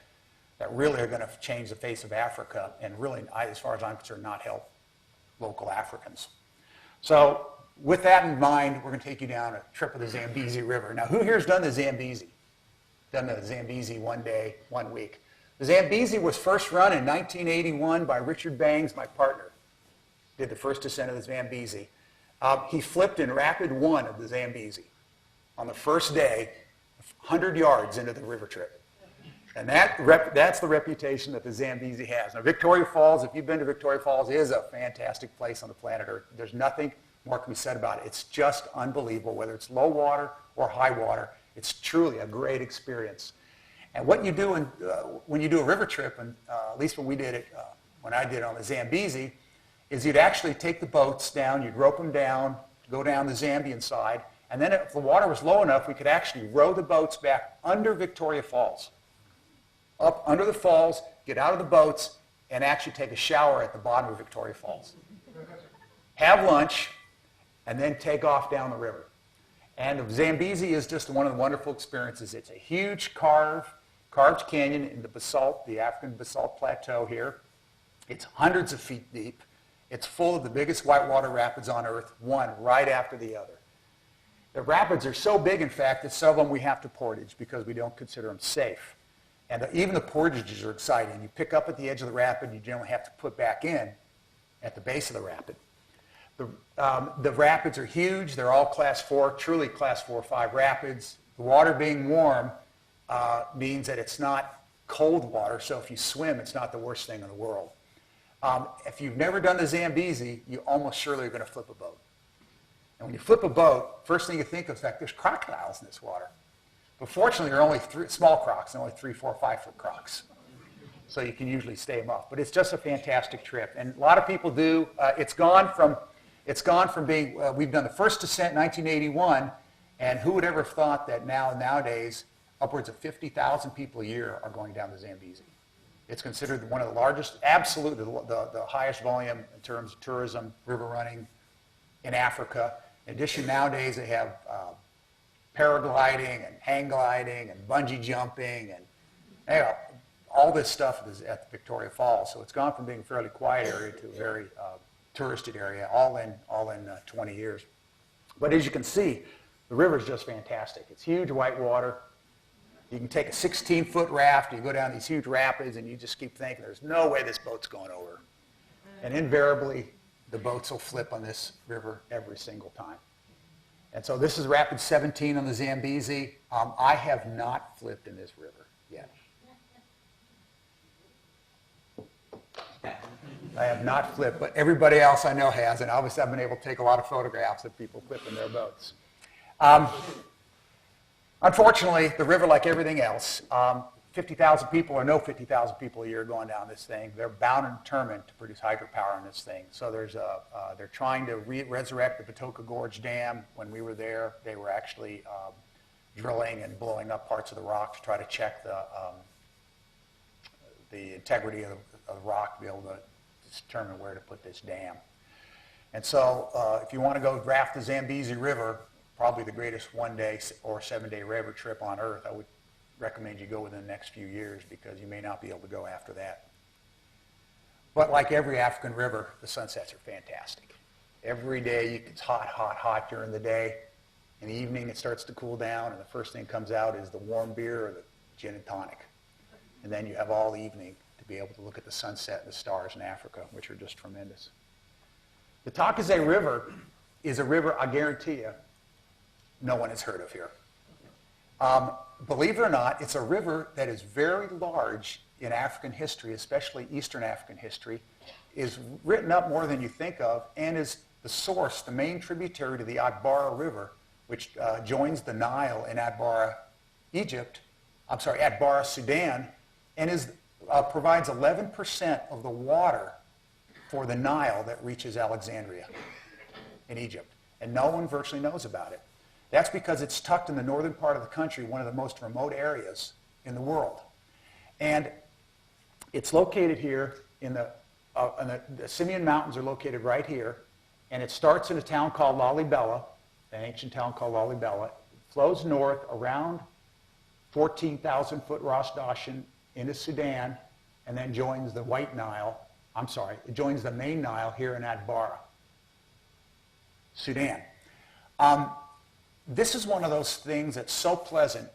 that really are going to change the face of Africa and really, as far as I'm concerned, not help local Africans. So with that in mind, we're going to take you down a trip of the Zambezi River. Now, who here's done the Zambezi? Done the Zambezi one day, 1 week. The Zambezi was first run in 1981 by Richard Bangs, my partner. Did the first descent of the Zambezi. He flipped in rapid 1 of the Zambezi on the first day, 100 yards into the river trip. And that's the reputation that the Zambezi has. Now, Victoria Falls, if you've been to Victoria Falls, is a fantastic place on the planet Earth. There's nothing more can be said about it. It's just unbelievable, whether it's low water or high water. It's truly a great experience. And what you do when you do a river trip, and at least when we did it, when I did it on the Zambezi, is you'd actually take the boats down, you'd rope them down to go down the Zambian side. And then if the water was low enough, we could actually row the boats back under Victoria Falls. Up under the falls, get out of the boats, and actually take a shower at the bottom of Victoria Falls. Have lunch, and then take off down the river. And the Zambezi is just one of the wonderful experiences. It's a huge carved canyon in the basalt, the African basalt plateau here. It's hundreds of feet deep. It's full of the biggest whitewater rapids on earth, one right after the other. The rapids are so big, in fact, that some of them we have to portage because we don't consider them safe. And even the portages are exciting. You pick up at the edge of the rapid, you generally have to put back in at the base of the rapid. The rapids are huge. They're all class 4, truly class 4 or 5 rapids. The water being warm means that it's not cold water, so if you swim, it's not the worst thing in the world. If you've never done the Zambezi, you almost surely are going to flip a boat. And when you flip a boat, first thing you think of is that there's crocodiles in this water. But fortunately, there are only small crocs, and only 3, 4, 5-foot crocs. So you can usually stay them off. But it's just a fantastic trip. And a lot of people do. It's gone from being, we've done the first descent in 1981, and who would ever have thought that nowadays, upwards of 50,000 people a year are going down the Zambezi. It's considered one of the largest, absolutely the highest volume in terms of tourism, river running in Africa. In addition, nowadays they have paragliding and hang gliding and bungee jumping and all this stuff is at the Victoria Falls. So it's gone from being a fairly quiet area to a very touristed area, all in 20 years. But as you can see, the river is just fantastic. It's huge white water. You can take a 16-foot raft, you go down these huge rapids, and you just keep thinking, there's no way this boat's going over. And invariably, the boats will flip on this river every single time. And so this is Rapid 17 on the Zambezi. I have not flipped in this river yet. I have not flipped, but everybody else I know has, and obviously I've been able to take a lot of photographs of people flipping their boats. Unfortunately, the river, like everything else, 50,000 people or no 50,000 people a year going down this thing. They're bound and determined to produce hydropower on this thing. So they're trying to resurrect the Patoka Gorge Dam. When we were there, they were actually drilling and blowing up parts of the rock to try to check the integrity of the rock to be able to determine where to put this dam. And so if you want to go raft the Zambezi River, probably the greatest 1-day or 7-day river trip on earth, I would recommend you go within the next few years because you may not be able to go after that. But like every African river, the sunsets are fantastic. Every day it's hot, hot, hot during the day. In the evening it starts to cool down, and the first thing that comes out is the warm beer or the gin and tonic. And then you have all evening to be able to look at the sunset and the stars in Africa, which are just tremendous. The Takase River is a river, I guarantee you, no one has heard of here. Believe it or not, it's a river that is very large in African history, especially Eastern African history, is written up more than you think of, and is the source, the main tributary to the Atbara River, which joins the Nile in Atbara, Sudan, and provides 11% of the water for the Nile that reaches Alexandria in Egypt. And no one virtually knows about it. That's because it's tucked in the northern part of the country, one of the most remote areas in the world. And it's located here in the Simeon Mountains are located right here. And it starts in a town called Lalibela, an ancient town called Lalibela. It flows north around 14,000-foot Ras Dashen into Sudan, and then joins the it joins the main Nile here in Atbara, Sudan. This is one of those things that's so pleasant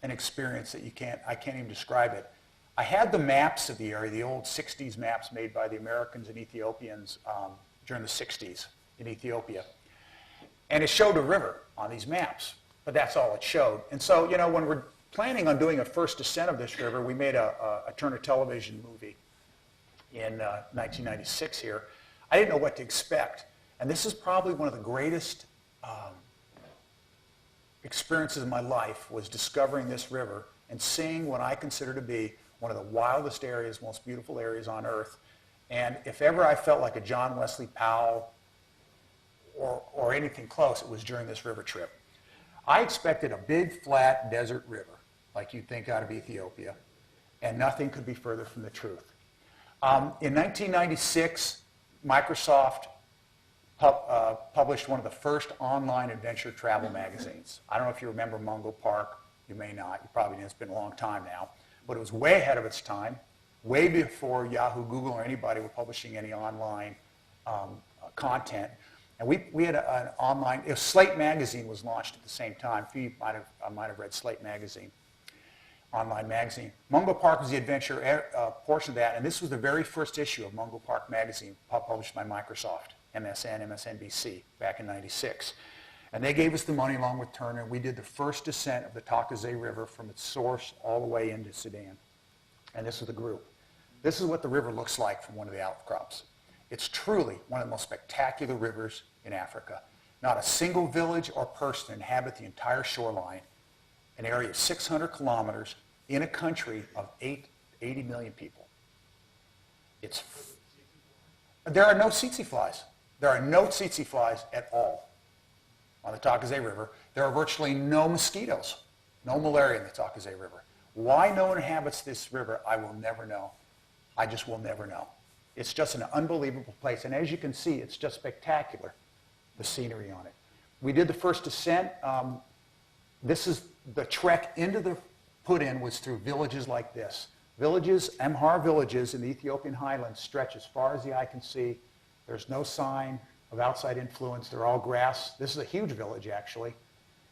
an experience that I can't even describe it. I had the maps of the area, the old 60s maps made by the Americans and Ethiopians during the 60s in Ethiopia. And it showed a river on these maps, but that's all it showed. And so, when we're planning on doing a first descent of this river, we made a Turner Television movie in 1996 here. I didn't know what to expect. And this is probably one of the greatest experiences of my life, was discovering this river and seeing what I consider to be one of the wildest areas, most beautiful areas on earth. And if ever I felt like a John Wesley Powell or anything close, it was during this river trip. I expected a big, flat desert river, like you'd think out of Ethiopia, and nothing could be further from the truth. In 1996, Microsoft published one of the first online adventure travel magazines. I don't know if you remember Mungo Park. You may not. You probably didn't. It's been a long time now. But it was way ahead of its time, way before Yahoo, Google, or anybody were publishing any online content. And we had an online, Slate Magazine was launched at the same time. You might have read Slate Magazine, online magazine. Mungo Park was the adventure portion of that, and this was the very first issue of Mungo Park Magazine, published by Microsoft, MSN, MSNBC, back in '96. And they gave us the money along with Turner, and we did the first descent of the Takazé River from its source all the way into Sudan. And this was the group. This is what the river looks like from one of the outcrops. It's truly one of the most spectacular rivers in Africa. Not a single village or person inhabit the entire shoreline, an area of 600 kilometers in a country of 80 million people. There are no tsetse flies. There are no tsetse flies at all on the Takazé River. There are virtually no mosquitoes, no malaria in the Takazé River. Why no one inhabits this river, I will never know. I just will never know. It's just an unbelievable place. And as you can see, it's just spectacular, the scenery on it. We did the first descent. This is the trek into the put-in was through villages like this. Villages, Amhara villages in the Ethiopian highlands stretch as far as the eye can see. There's no sign of outside influence. They're all grass. This is a huge village, actually.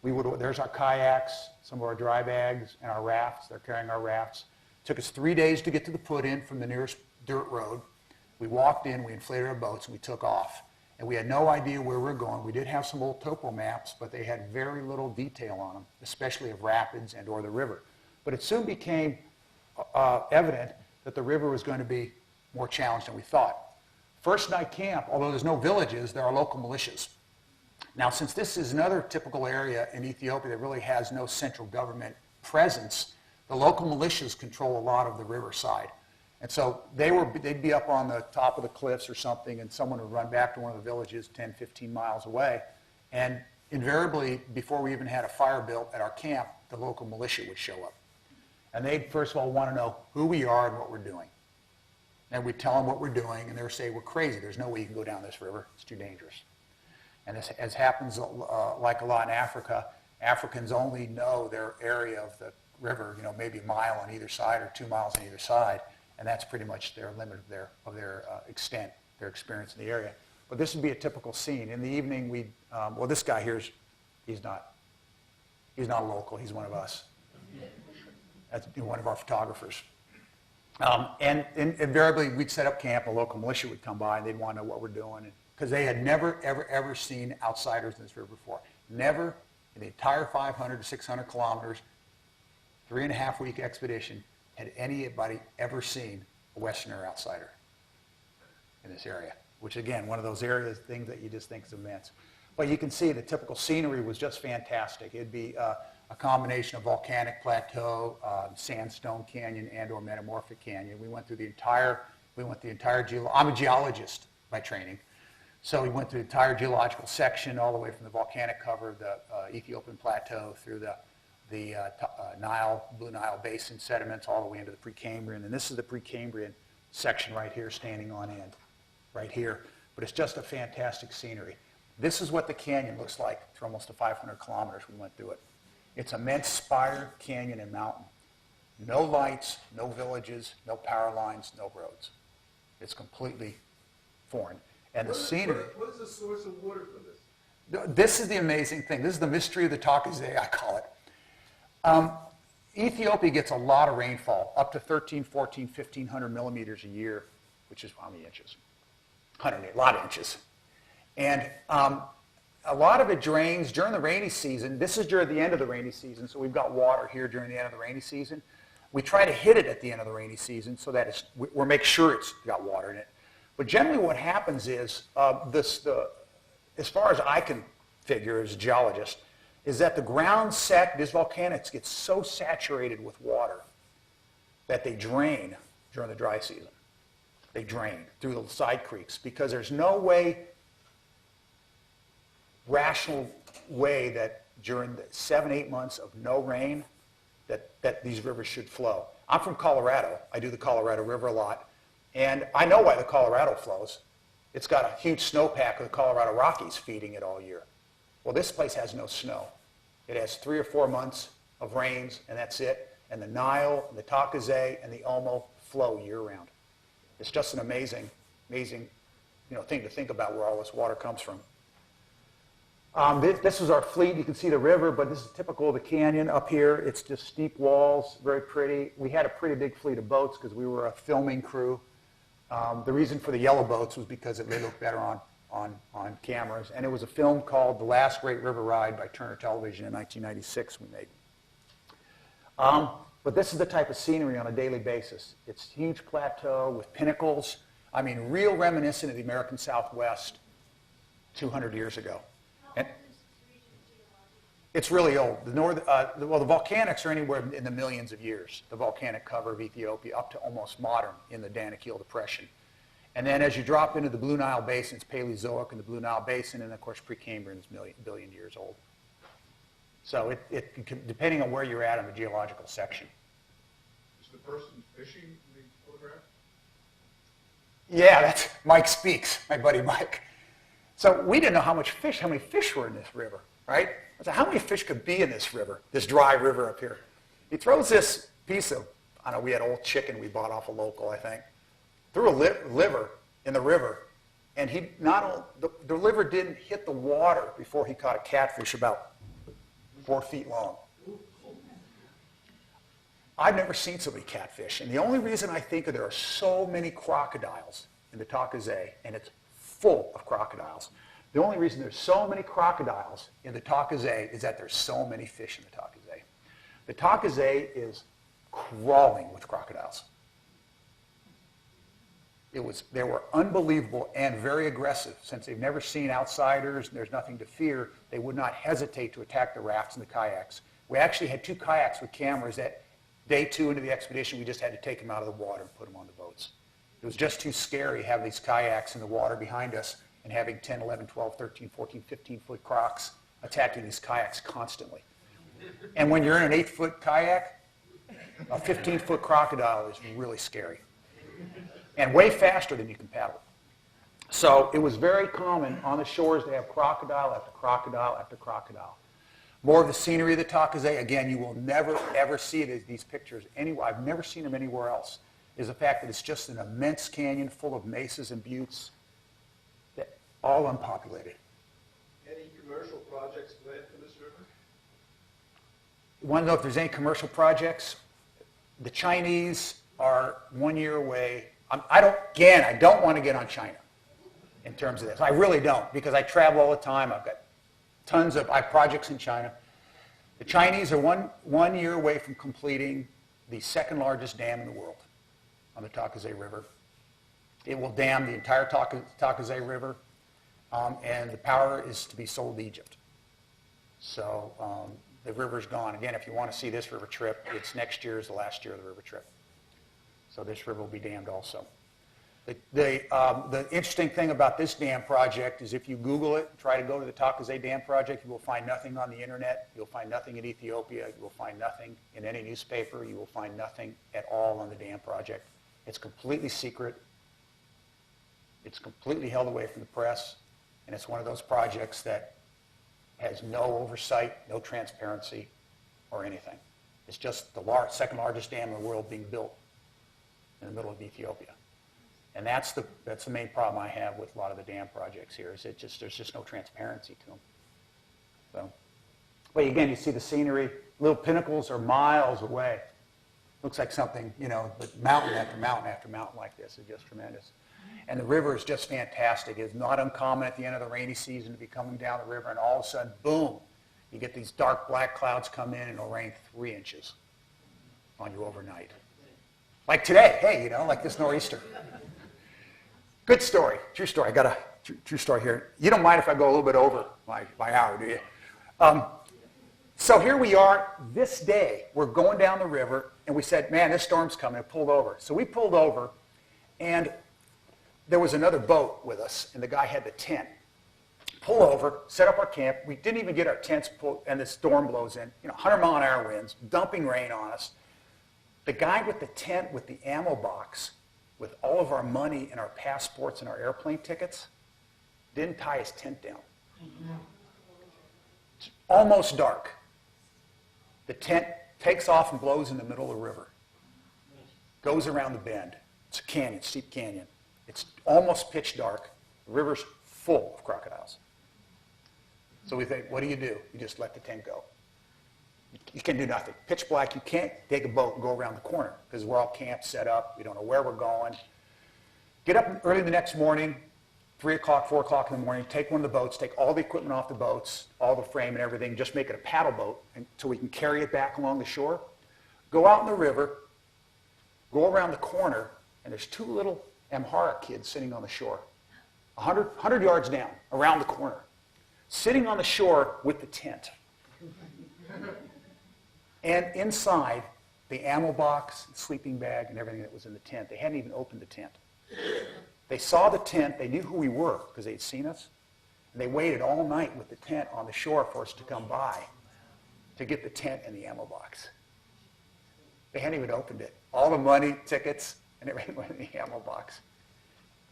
There's our kayaks, some of our dry bags, and our rafts. They're carrying our rafts. It took us 3 days to get to the put-in from the nearest dirt road. We walked in, we inflated our boats, and we took off. And we had no idea where we were going. We did have some old topo maps, but they had very little detail on them, especially of rapids and or the river. But it soon became evident that the river was going to be more challenged than we thought. First night camp, although there's no villages, there are local militias. Now, since this is another typical area in Ethiopia that really has no central government presence, the local militias control a lot of the riverside. And so they'd be up on the top of the cliffs or something, and someone would run back to one of the villages 10, 15 miles away. And invariably, before we even had a fire built at our camp, the local militia would show up. And they'd first of all want to know who we are and what we're doing. And we'd tell them what we're doing, and they'd say, we're crazy. There's no way you can go down this river. It's too dangerous. And as happens like a lot in Africa, Africans only know their area of the river, maybe a mile on either side or 2 miles on either side. And that's pretty much their limit of their extent, their experience in the area. But this would be a typical scene. In the evening, this guy here, he's not a local. He's one of us. That's one of our photographers. And invariably, we'd set up camp. A local militia would come by, and they'd want to know what we're doing. Because they had never, ever, ever seen outsiders in this river before. Never in the entire 500 to 600 kilometers, 3.5-week expedition, had anybody ever seen a Westerner outsider in this area, which again, one of those things that you just think is immense. But you can see the typical scenery was just fantastic. It'd be a combination of volcanic plateau, sandstone canyon, and/or metamorphic canyon. We went through the entire I'm a geologist by training, so we went through the entire geological section all the way from the volcanic cover of the Ethiopian plateau through the Blue Nile Basin sediments all the way into the Precambrian. And this is the Precambrian section right here standing on end, right here. But it's just a fantastic scenery. This is what the canyon looks like through almost 500 kilometers we went through it. It's immense spire, canyon, and mountain. No lights, no villages, no power lines, no roads. It's completely foreign. And the scenery... What is the source of water for this? This is the amazing thing. This is the mystery of the Takazé, I call it. Ethiopia gets a lot of rainfall, up to 13, 14, 1,500 millimeters a year, which is how many inches? 108, a lot of inches. And a lot of it drains during the rainy season. This is during the end of the rainy season, so we've got water here during the end of the rainy season. We try to hit it at the end of the rainy season so that we'll make sure it's got water in it. But generally what happens is, as far as I can figure as a geologist, is that the ground these volcanics get so saturated with water that they drain during the dry season. They drain through the side creeks because there's no way, the ground rational way that during the 7-8 months of no rain, that these rivers should flow. I'm from Colorado. I do the Colorado River a lot. And I know why the Colorado flows. It's got a huge snowpack of the Colorado Rockies feeding it all year. Well, this place has no snow. It has 3 or 4 months of rains, and that's it. And the Nile, and the Takazé, and the Omo flow year-round. It's just an amazing, amazing thing to think about where all this water comes from. This is our fleet. You can see the river, but this is typical of the canyon up here. It's just steep walls, very pretty. We had a pretty big fleet of boats because we were a filming crew. The reason for the yellow boats was because they looked better on cameras. And it was a film called The Last Great River Ride by Turner Television in 1996 we made. But this is the type of scenery on a daily basis. It's huge plateau with pinnacles. I mean, real reminiscent of the American Southwest 200 years ago. And it's really old. The volcanics are anywhere in the millions of years, the volcanic cover of Ethiopia, up to almost modern in the Danakil Depression. And then as you drop into the Blue Nile Basin, it's Paleozoic in the Blue Nile Basin, and of course Precambrian is billion years old. So depending on where you're at in the geological section. Is the person fishing in the photograph? Yeah, that's Mike Speaks, my buddy Mike. So we didn't know how many fish were in this river, right? I said, how many fish could be in this river, this dry river up here? He throws this piece of, I don't know, we had old chicken we bought off a local, I think, threw a liver in the river, and the liver didn't hit the water before he caught a catfish about 4 feet long. I've never seen so many catfish, and the only reason I think there are so many crocodiles in the Takazé, and it's full of crocodiles. The only reason there's so many crocodiles in the Takazé is that there's so many fish in the Takazé. The Takazé is crawling with crocodiles. They were unbelievable and very aggressive. Since they've never seen outsiders and there's nothing to fear, they would not hesitate to attack the rafts and the kayaks. We actually had 2 kayaks with cameras that day 2 into the expedition, we just had to take them out of the water and put them on the boats. It was just too scary having these kayaks in the water behind us and having 10, 11, 12, 13, 14, 15-foot crocs attacking these kayaks constantly. And when you're in an 8-foot kayak, a 15-foot crocodile is really scary. And way faster than you can paddle. So it was very common on the shores to have crocodile after crocodile after crocodile. More of the scenery of the Takazé, again, you will never, ever see these pictures anywhere. I've never seen them anywhere else, is the fact that it's just an immense canyon full of mesas and buttes, all unpopulated. Any commercial projects planned for this river? You want to know if there's any commercial projects? The Chinese are 1 year away. I don't want to get on China in terms of this. I really don't, because I travel all the time. I've got I have projects in China. The Chinese are one year away from completing the 2nd largest dam in the world on the Takazé River. It will dam the entire Takazé River, and the power is to be sold to Egypt. So the river's gone. Again, if you want to see this river trip, it's next year is the last year of the river trip. So this river will be dammed also. The interesting thing about this dam project is if you Google it, try to go to the Takazé Dam project, you will find nothing on the internet. You'll find nothing in Ethiopia. You will find nothing in any newspaper. You will find nothing at all on the dam project. It's completely secret. It's completely held away from the press. And it's one of those projects that has no oversight, no transparency, or anything. It's just the 2nd largest dam in the world being built in the middle of Ethiopia. And that's the main problem I have with a lot of the dam projects here, is there's just no transparency to them. So, but again, you see the scenery. Little pinnacles are miles away. Looks like something, but mountain after mountain after mountain like this is just tremendous. And the river is just fantastic. It's not uncommon at the end of the rainy season to be coming down the river, and all of a sudden, boom, you get these dark black clouds come in, and it'll rain 3 inches on you overnight. Like today, hey, like this nor'easter. Good story, true story. I got a true story here. You don't mind if I go a little bit over my hour, do you? So here we are this day. We're going down the river, and we said, man, this storm's coming. It pulled over. So we pulled over, and there was another boat with us, and the guy had the tent. pull over, set up our camp. We didn't even get our tents pulled, and the storm blows in, 100-mile-an-hour winds, dumping rain on us. The guy with the tent with the ammo box, with all of our money and our passports and our airplane tickets, didn't tie his tent down. It's almost dark. The tent takes off and blows in the middle of the river. Goes around the bend. It's a canyon, steep canyon. It's almost pitch dark. The river's full of crocodiles. So we think, what do? You just let the tent go. You can do nothing. Pitch black, you can't take a boat and go around the corner because we're all camped, set up. We don't know where we're going. Get up early the next morning, 3 o'clock, 4 o'clock in the morning, take one of the boats, take all the equipment off the boats, all the frame and everything, just make it a paddle boat so we can carry it back along the shore. Go out in the river, go around the corner, and there's 2 little Amhara kids sitting on the shore, 100 yards down, around the corner, sitting on the shore with the tent. And inside, the ammo box, sleeping bag, and everything that was in the tent. They hadn't even opened the tent. They saw the tent. They knew who we were because they'd seen us. And they waited all night with the tent on the shore for us to come by to get the tent and the ammo box. They hadn't even opened it. All the money, tickets, and everything went in the ammo box.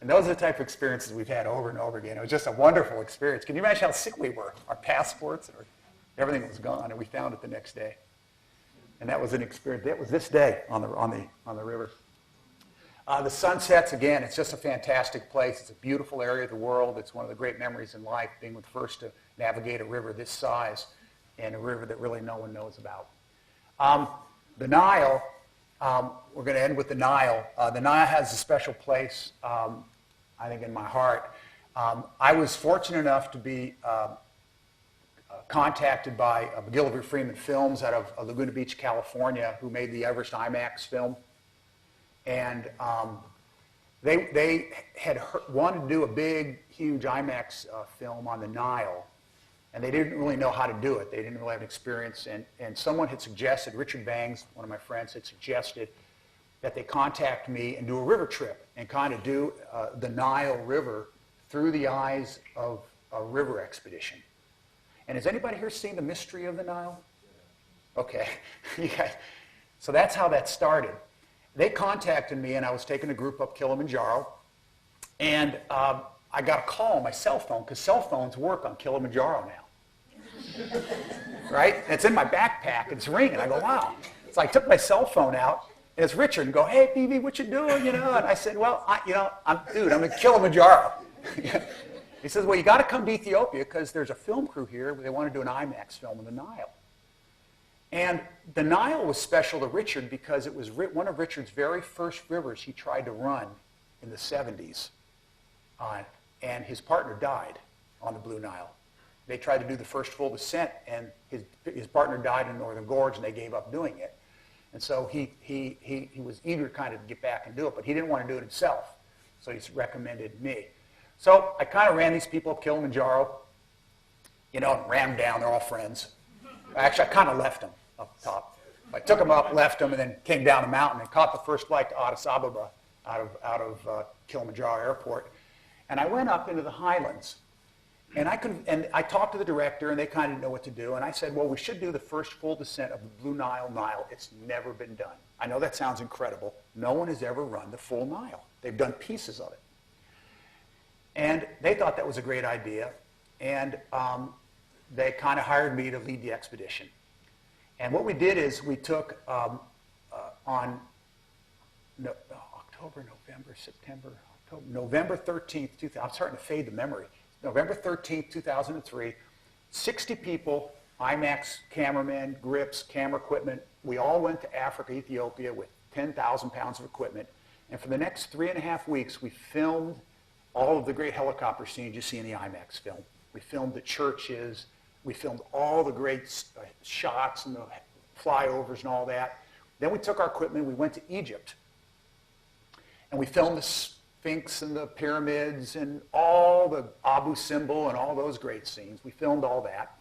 And those are the type of experiences we've had over and over again. It was just a wonderful experience. Can you imagine how sick we were? Our passports, and everything was gone, and we found it the next day. And that was an experience. That was this day on the river. The sunsets, again, it's just a fantastic place. It's a beautiful area of the world. It's one of the great memories in life, being the first to navigate a river this size and a river that really no one knows about. The Nile, we're going to end with the Nile. The Nile has a special place, I think, in my heart. I was fortunate enough to be contacted by McGillivray Freeman Films out of Laguna Beach, California, who made the Everest IMAX film. And they had wanted to do a big, huge IMAX film on the Nile, and they didn't really know how to do it. They didn't really have experience. And someone had suggested, Richard Bangs, one of my friends, had suggested that they contact me and do a river trip and kind of do the Nile River through the eyes of a river expedition. And has anybody here seen The Mystery of the Nile? Okay. Yeah. So that's how that started. They contacted me, and I was taking a group up Kilimanjaro, and I got a call on my cell phone, because cell phones work on Kilimanjaro now. Right? And it's in my backpack, and it's ringing. I go, wow. So I took my cell phone out, and it's Richard, and go, hey, BB, what you doing? And I said, well, I'm in Kilimanjaro. He says, well, you got to come to Ethiopia, because there's a film crew here. They want to do an IMAX film in the Nile. And the Nile was special to Richard because it was one of Richard's very first rivers he tried to run in the 70s. And his partner died on the Blue Nile. They tried to do the first full descent, and his partner died in Northern Gorge, and they gave up doing it. And so he was eager kind of to get back and do it, but he didn't want to do it himself. So he recommended me. So I kind of ran these people up Kilimanjaro, and ran them down. They're all friends. Actually, I kind of left them up top. I took them up, left them, and then came down the mountain and caught the first flight to Addis Ababa out of Kilimanjaro Airport. And I went up into the highlands. And I talked to the director, and they kind of didn't know what to do. And I said, well, we should do the first full descent of the Blue Nile. It's never been done. I know that sounds incredible. No one has ever run the full Nile. They've done pieces of it. And they thought that was a great idea. And they kind of hired me to lead the expedition. And what we did is we took November 13th, 2000, I'm starting to fade the memory. November 13th, 2003, 60 people, IMAX cameramen, grips, camera equipment. We all went to Africa, Ethiopia with 10,000 pounds of equipment. And for the next 3.5 weeks, we filmed all of the great helicopter scenes you see in the IMAX film. We filmed the churches. We filmed all the great shots and the flyovers and all that. Then we took our equipment, we went to Egypt. And we filmed the Sphinx and the pyramids and all the Abu Simbel and all those great scenes. We filmed all that.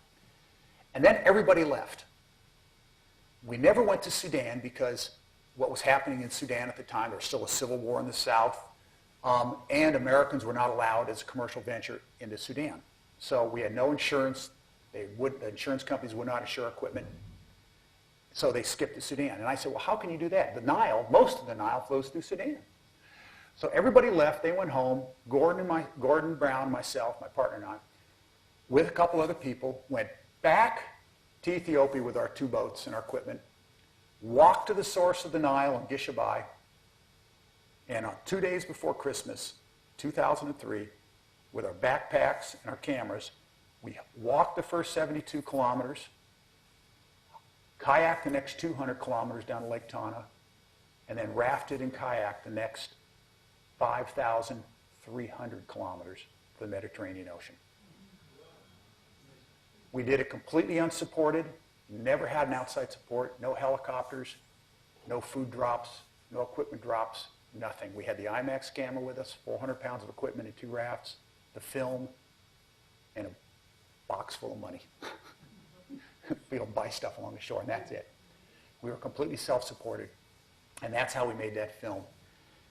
And then everybody left. We never went to Sudan because what was happening in Sudan at the time, there was still a civil war in the south, and Americans were not allowed as a commercial venture into Sudan. So we had no insurance. The insurance companies would not insure equipment. So they skipped to Sudan. And I said, well, how can you do that? The Nile, most of the Nile flows through Sudan. So everybody left. They went home. Gordon Brown, myself, my partner and I, with a couple other people, went back to Ethiopia with our 2 boats and our equipment, walked to the source of the Nile in Gishabai, and on 2 days before Christmas, 2003, with our backpacks and our cameras, we walked the first 72 kilometers, kayaked the next 200 kilometers down to Lake Tana, and then rafted and kayaked the next 5,300 kilometers to the Mediterranean Ocean. We did it completely unsupported, never had an outside support, no helicopters, no food drops, no equipment drops, nothing. We had the IMAX camera with us, 400 pounds of equipment and 2 rafts, the film, and a box full of money. We'll buy stuff along the shore, and that's it. We were completely self-supported, and that's how we made that film.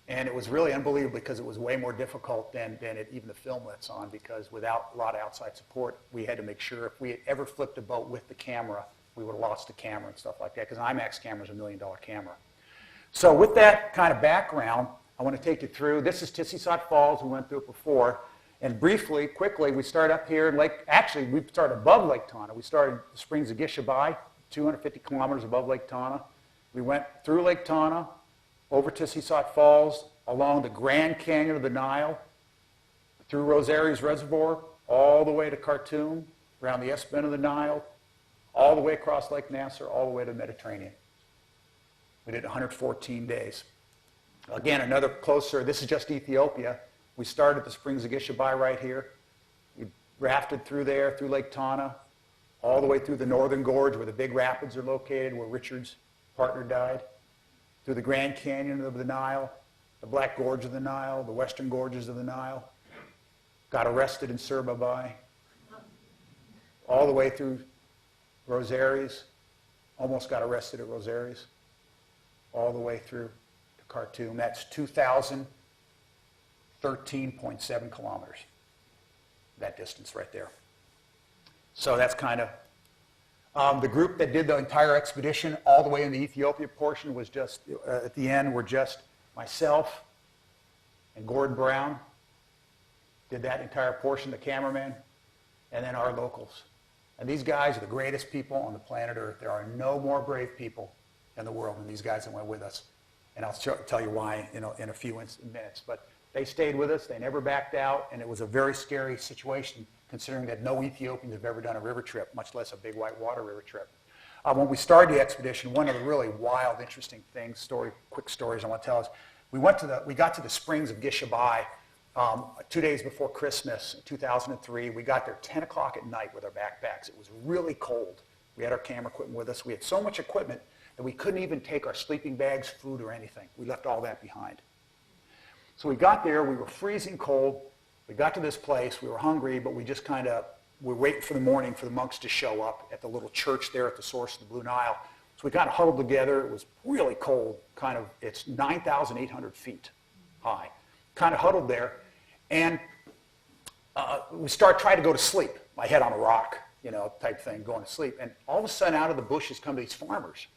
And it was really unbelievable because it was way more difficult than even the film lets on, because without a lot of outside support, we had to make sure if we had ever flipped a boat with the camera, we would have lost the camera and stuff like that, because an IMAX camera is $1 million camera. So with that kind of background, I want to take you through. This is Tissisat Falls. We went through it before. And briefly, quickly, we start up here in we start above Lake Tana. We started the Springs of Gishabai, 250 kilometers above Lake Tana. We went through Lake Tana, over Tissisat Falls, along the Grand Canyon of the Nile, through Rosari's Reservoir, all the way to Khartoum, around the S bend of the Nile, all the way across Lake Nasser, all the way to the Mediterranean. We did 114 days. Again, another closer, this is just Ethiopia. We started at the Springs of Gishabai right here. We rafted through there, through Lake Tana, all the way through the Northern Gorge where the big rapids are located, where Richard's partner died, through the Grand Canyon of the Nile, the Black Gorge of the Nile, the Western Gorges of the Nile. Got arrested in Surbabai. All the way through Rosari's. Almost got arrested at Rosari's. All the way through to Khartoum. That's 2,013.7 kilometers. That distance right there. So that's kind of... the group that did the entire expedition all the way in the Ethiopia portion was just, at the end, were just myself and Gordon Brown. Did that entire portion, the cameraman, and then our locals. And these guys are the greatest people on the planet Earth. There are no more brave people in the world than these guys that went with us. And I'll tell you why in a few minutes. But they stayed with us. They never backed out. And it was a very scary situation, considering that no Ethiopians have ever done a river trip, much less a big whitewater river trip. When we started the expedition, one of the really wild, interesting things, quick stories I want to tell is, we got to the Springs of Gishabai 2 days before Christmas in 2003. We got there 10 o'clock at night with our backpacks. It was really cold. We had our camera equipment with us. We had so much equipment that we couldn't even take our sleeping bags, food, or anything. We left all that behind. So we got there. We were freezing cold. We got to this place. We were hungry, but we just we were waiting for the morning for the monks to show up at the little church there at the source of the Blue Nile. So we kind of huddled together. It was really cold. It's 9,800 feet high. Kind of huddled there. And we tried to go to sleep. My head on a rock, type thing, going to sleep. And all of a sudden, out of the bushes come these farmers.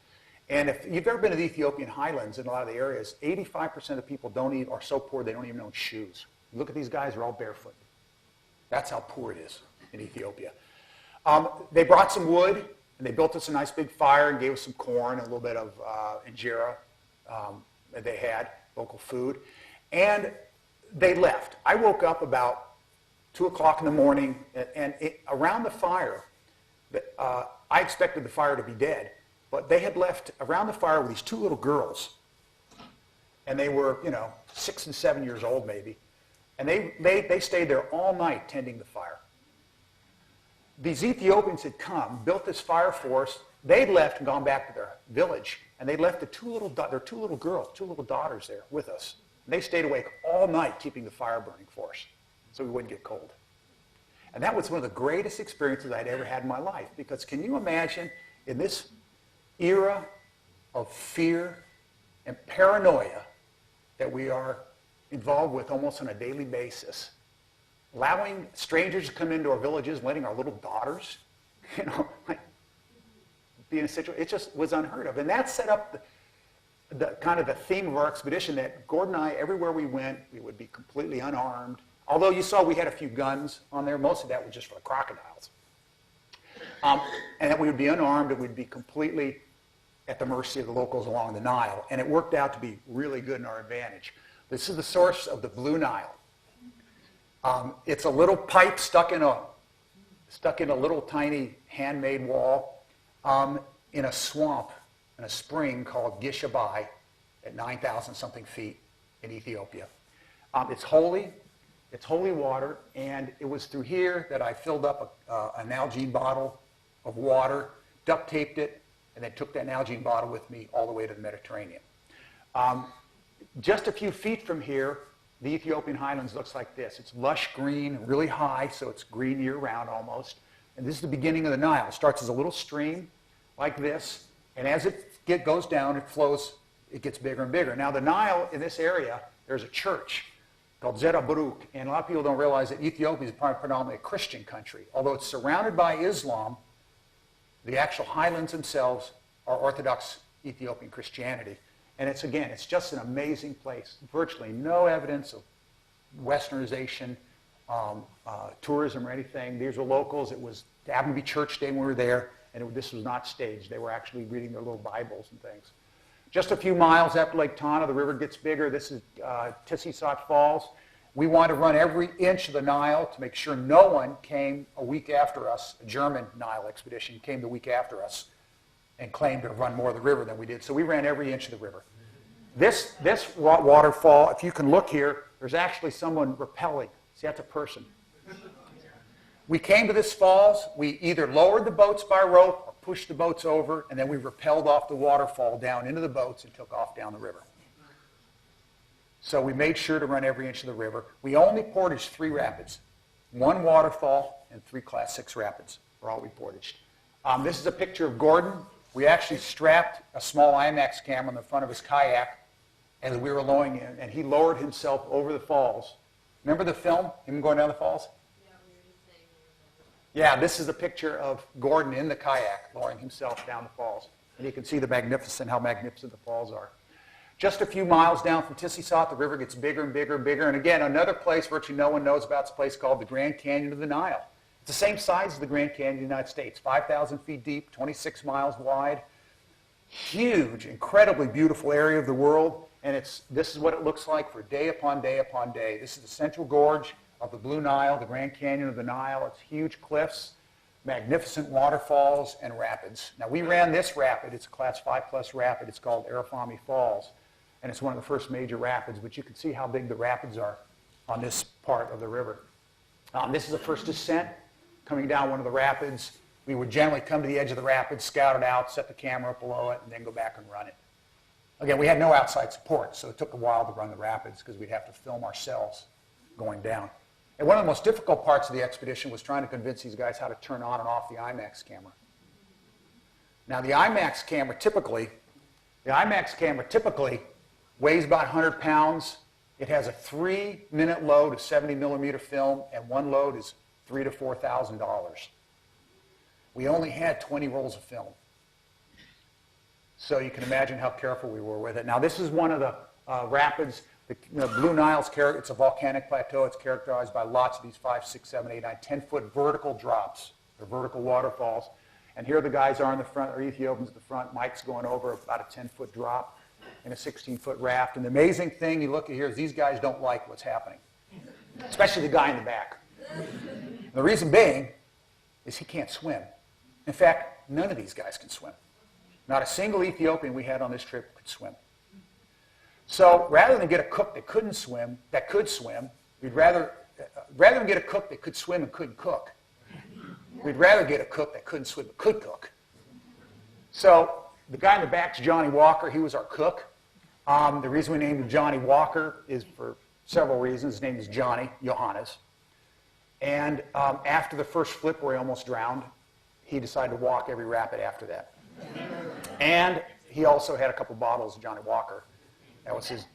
And if you've ever been to the Ethiopian highlands in a lot of the areas, 85% of people are so poor they don't even own shoes. You look at these guys, they're all barefoot. That's how poor it is in Ethiopia. They brought some wood, and they built us a nice big fire and gave us some corn and a little bit of injera that they had, local food. And they left. I woke up about 2 o'clock in the morning, and around the fire, I expected the fire to be dead, but they had left around the fire with these 2 little girls. And they were, 6 and 7 years old maybe. And they stayed there all night tending the fire. These Ethiopians had come, built this fire for us. They'd left and gone back to their village, and they left their 2 little girls, 2 little daughters there with us. And they stayed awake all night keeping the fire burning for us so we wouldn't get cold. And that was one of the greatest experiences I'd ever had in my life, because can you imagine in this era of fear and paranoia that we are involved with almost on a daily basis, allowing strangers to come into our villages, letting our little daughters, like be in a situation, it just was unheard of. And that set up the kind of the theme of our expedition, that Gordon and I, everywhere we went, we would be completely unarmed. Although you saw we had a few guns on there, most of that was just for the crocodiles. And that we would be unarmed, and we'd be completely at the mercy of the locals along the Nile. And it worked out to be really good in our advantage. This is the source of the Blue Nile. It's a little pipe stuck in a little tiny handmade wall in a swamp, in a spring called Gishabai at 9,000 something feet in Ethiopia. It's holy water, and it was through here that I filled up an Nalgene bottle of water, duct taped it, and then took that Nalgene bottle with me all the way to the Mediterranean. Just a few feet from here, the Ethiopian highlands looks like this. It's lush green, really high, so it's green year-round almost. And this is the beginning of the Nile. It starts as a little stream like this, and as it goes down, it flows, it gets bigger and bigger. Now the Nile in this area, there's a church called Zeta Baruch, and a lot of people don't realize that Ethiopia is predominantly a Christian country. Although it's surrounded by Islam, the actual highlands themselves are Orthodox Ethiopian Christianity. And it's just an amazing place. Virtually no evidence of westernization, tourism or anything. These were locals. It happened to be church day when we were there, and this was not staged. They were actually reading their little Bibles and things. Just a few miles after Lake Tana, the river gets bigger. This is Tissisat Falls. We wanted to run every inch of the Nile to make sure no one came a week after us. A German Nile expedition came the week after us and claimed to have run more of the river than we did. So we ran every inch of the river. This waterfall, if you can look here, there's actually someone rappelling. See, that's a person. We came to this falls. We either lowered the boats by rope or pushed the boats over, and then we rappelled off the waterfall down into the boats and took off down the river. So we made sure to run every inch of the river. We only portaged 3 rapids, 1 waterfall and 3 Class 6 rapids were all we portaged. This is a picture of Gordon. We actually strapped a small IMAX camera on the front of his kayak as we were lowering in, and he lowered himself over the falls. Remember the film, him going down the falls? Yeah, we were just saying we remember. Yeah, this is a picture of Gordon in the kayak lowering himself down the falls. And you can see how magnificent the falls are. Just a few miles down from Tissisat, the river gets bigger and bigger and bigger. And again, another place virtually no one knows about is a place called the Grand Canyon of the Nile. It's the same size as the Grand Canyon of the United States, 5,000 feet deep, 26 miles wide. Huge, incredibly beautiful area of the world. And this is what it looks like for day upon day upon day. This is the central gorge of the Blue Nile, the Grand Canyon of the Nile. It's huge cliffs, magnificent waterfalls, and rapids. Now, we ran this rapid. It's a Class 5 plus rapid. It's called Arafami Falls. And it's one of the first major rapids, but you can see how big the rapids are on this part of the river. This is the first descent coming down one of the rapids. We would generally come to the edge of the rapids, scout it out, set the camera up below it, and then go back and run it. Again, we had no outside support, so it took a while to run the rapids because we'd have to film ourselves going down. And one of the most difficult parts of the expedition was trying to convince these guys how to turn on and off the IMAX camera. Now, the IMAX camera typically weighs about 100 pounds. It has a 3-minute load of 70 millimeter film, and one load is $3,000 to $4,000. We only had 20 rolls of film. So you can imagine how careful we were with it. Now, this is one of the rapids. The Blue Nile's it's a volcanic plateau. It's characterized by lots of these 5, 6, 7, 8, 9, 10-foot vertical drops. They're vertical waterfalls. And here the guys are in the front, or Ethiopians at the front. Mike's going over about a 10-foot drop in a 16-foot raft. And the amazing thing you look at here is these guys don't like what's happening, especially the guy in the back. And the reason being is he can't swim. In fact, none of these guys can swim. Not a single Ethiopian we had on this trip could swim. So rather than get a cook that could swim, we'd rather than get a cook that could swim and couldn't cook, we'd rather get a cook that couldn't swim but could cook. So the guy in the back's Johnny Walker. He was our cook. The reason we named him Johnny Walker is for several reasons. His name is Johnny Johannes. And after the first flip where he almost drowned, he decided to walk every rapid after that. And he also had a couple bottles of Johnny Walker. That was his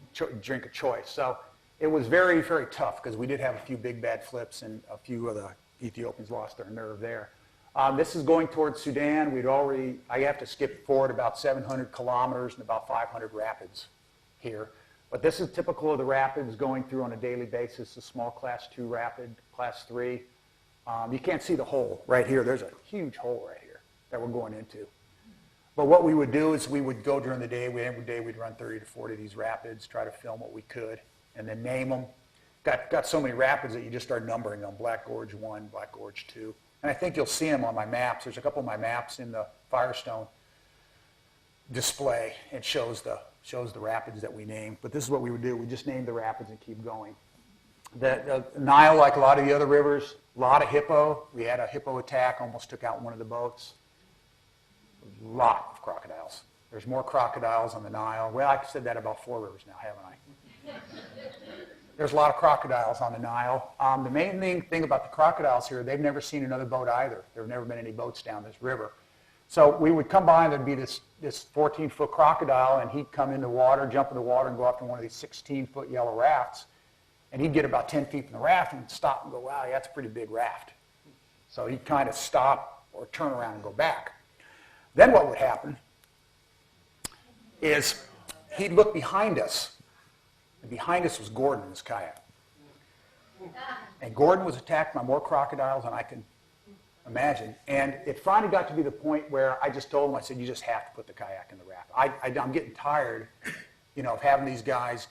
drink of choice. So It was very, very tough because we did have a few big bad flips and a few of the Ethiopians lost their nerve there. This is going towards Sudan. I have to skip forward about 700 kilometers and about 500 rapids here. But this is typical of the rapids going through on a daily basis, a small class 2 rapid, class 3. You can't see the hole right here. There's a huge hole right here that we're going into. But what we would do is we would go during the day. Every day we'd run 30 to 40 of these rapids, try to film what we could, and then name them. Got so many rapids that you just start numbering them. Black Gorge 1, Black Gorge 2. And I think you'll see them on my maps. There's a couple of my maps in the Firestone display. It shows the rapids that we named. But this is what we would do. We just name the rapids and keep going. The Nile, like a lot of the other rivers, a lot of hippo. We had a hippo attack, almost took out one of the boats. A lot of crocodiles. There's more crocodiles on the Nile. Well, I've said that about 4 rivers now, haven't I? There's a lot of crocodiles on the Nile. The main thing about the crocodiles here, they've never seen another boat either. There have never been any boats down this river. So we would come by and there'd be this 14-foot crocodile, and he'd come in the water, jump in the water, and go up to one of these 16-foot yellow rafts. And he'd get about 10 feet from the raft and stop and go, wow, yeah, that's a pretty big raft. So he'd kind of stop or turn around and go back. Then what would happen is he'd look behind us. And behind us was Gordon in his kayak. And Gordon was attacked by more crocodiles than I can imagine. And it finally got to be the point where I just told him, I said, you just have to put the kayak in the raft. I'm getting tired, of having these guys,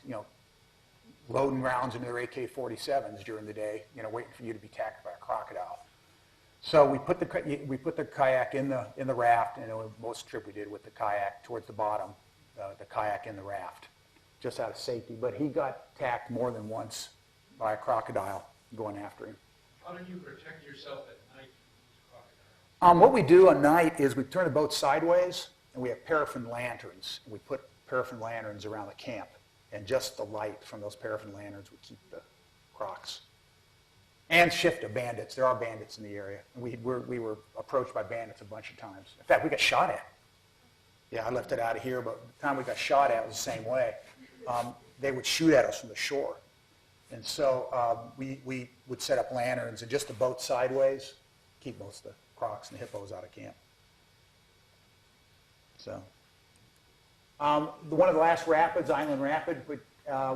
loading rounds into their AK-47s during the day, waiting for you to be attacked by a crocodile. So we put the kayak in the raft, and most trip we did with the kayak towards the bottom, the kayak in the raft, just out of safety. But he got attacked more than once by a crocodile going after him. How do you protect yourself at night from these crocodiles? What we do at night is we turn the boat sideways, and we have paraffin lanterns. And we put paraffin lanterns around the camp, and just the light from those paraffin lanterns would keep the crocs. And shift of bandits. There are bandits in the area. We were approached by bandits a bunch of times. In fact, we got shot at. Yeah, I left it out of here, but the time we got shot at was the same way. They would shoot at us from the shore. And so we would set up lanterns and just the boat sideways, keep most of the crocs and the hippos out of camp. So one of the last rapids, Island Rapid,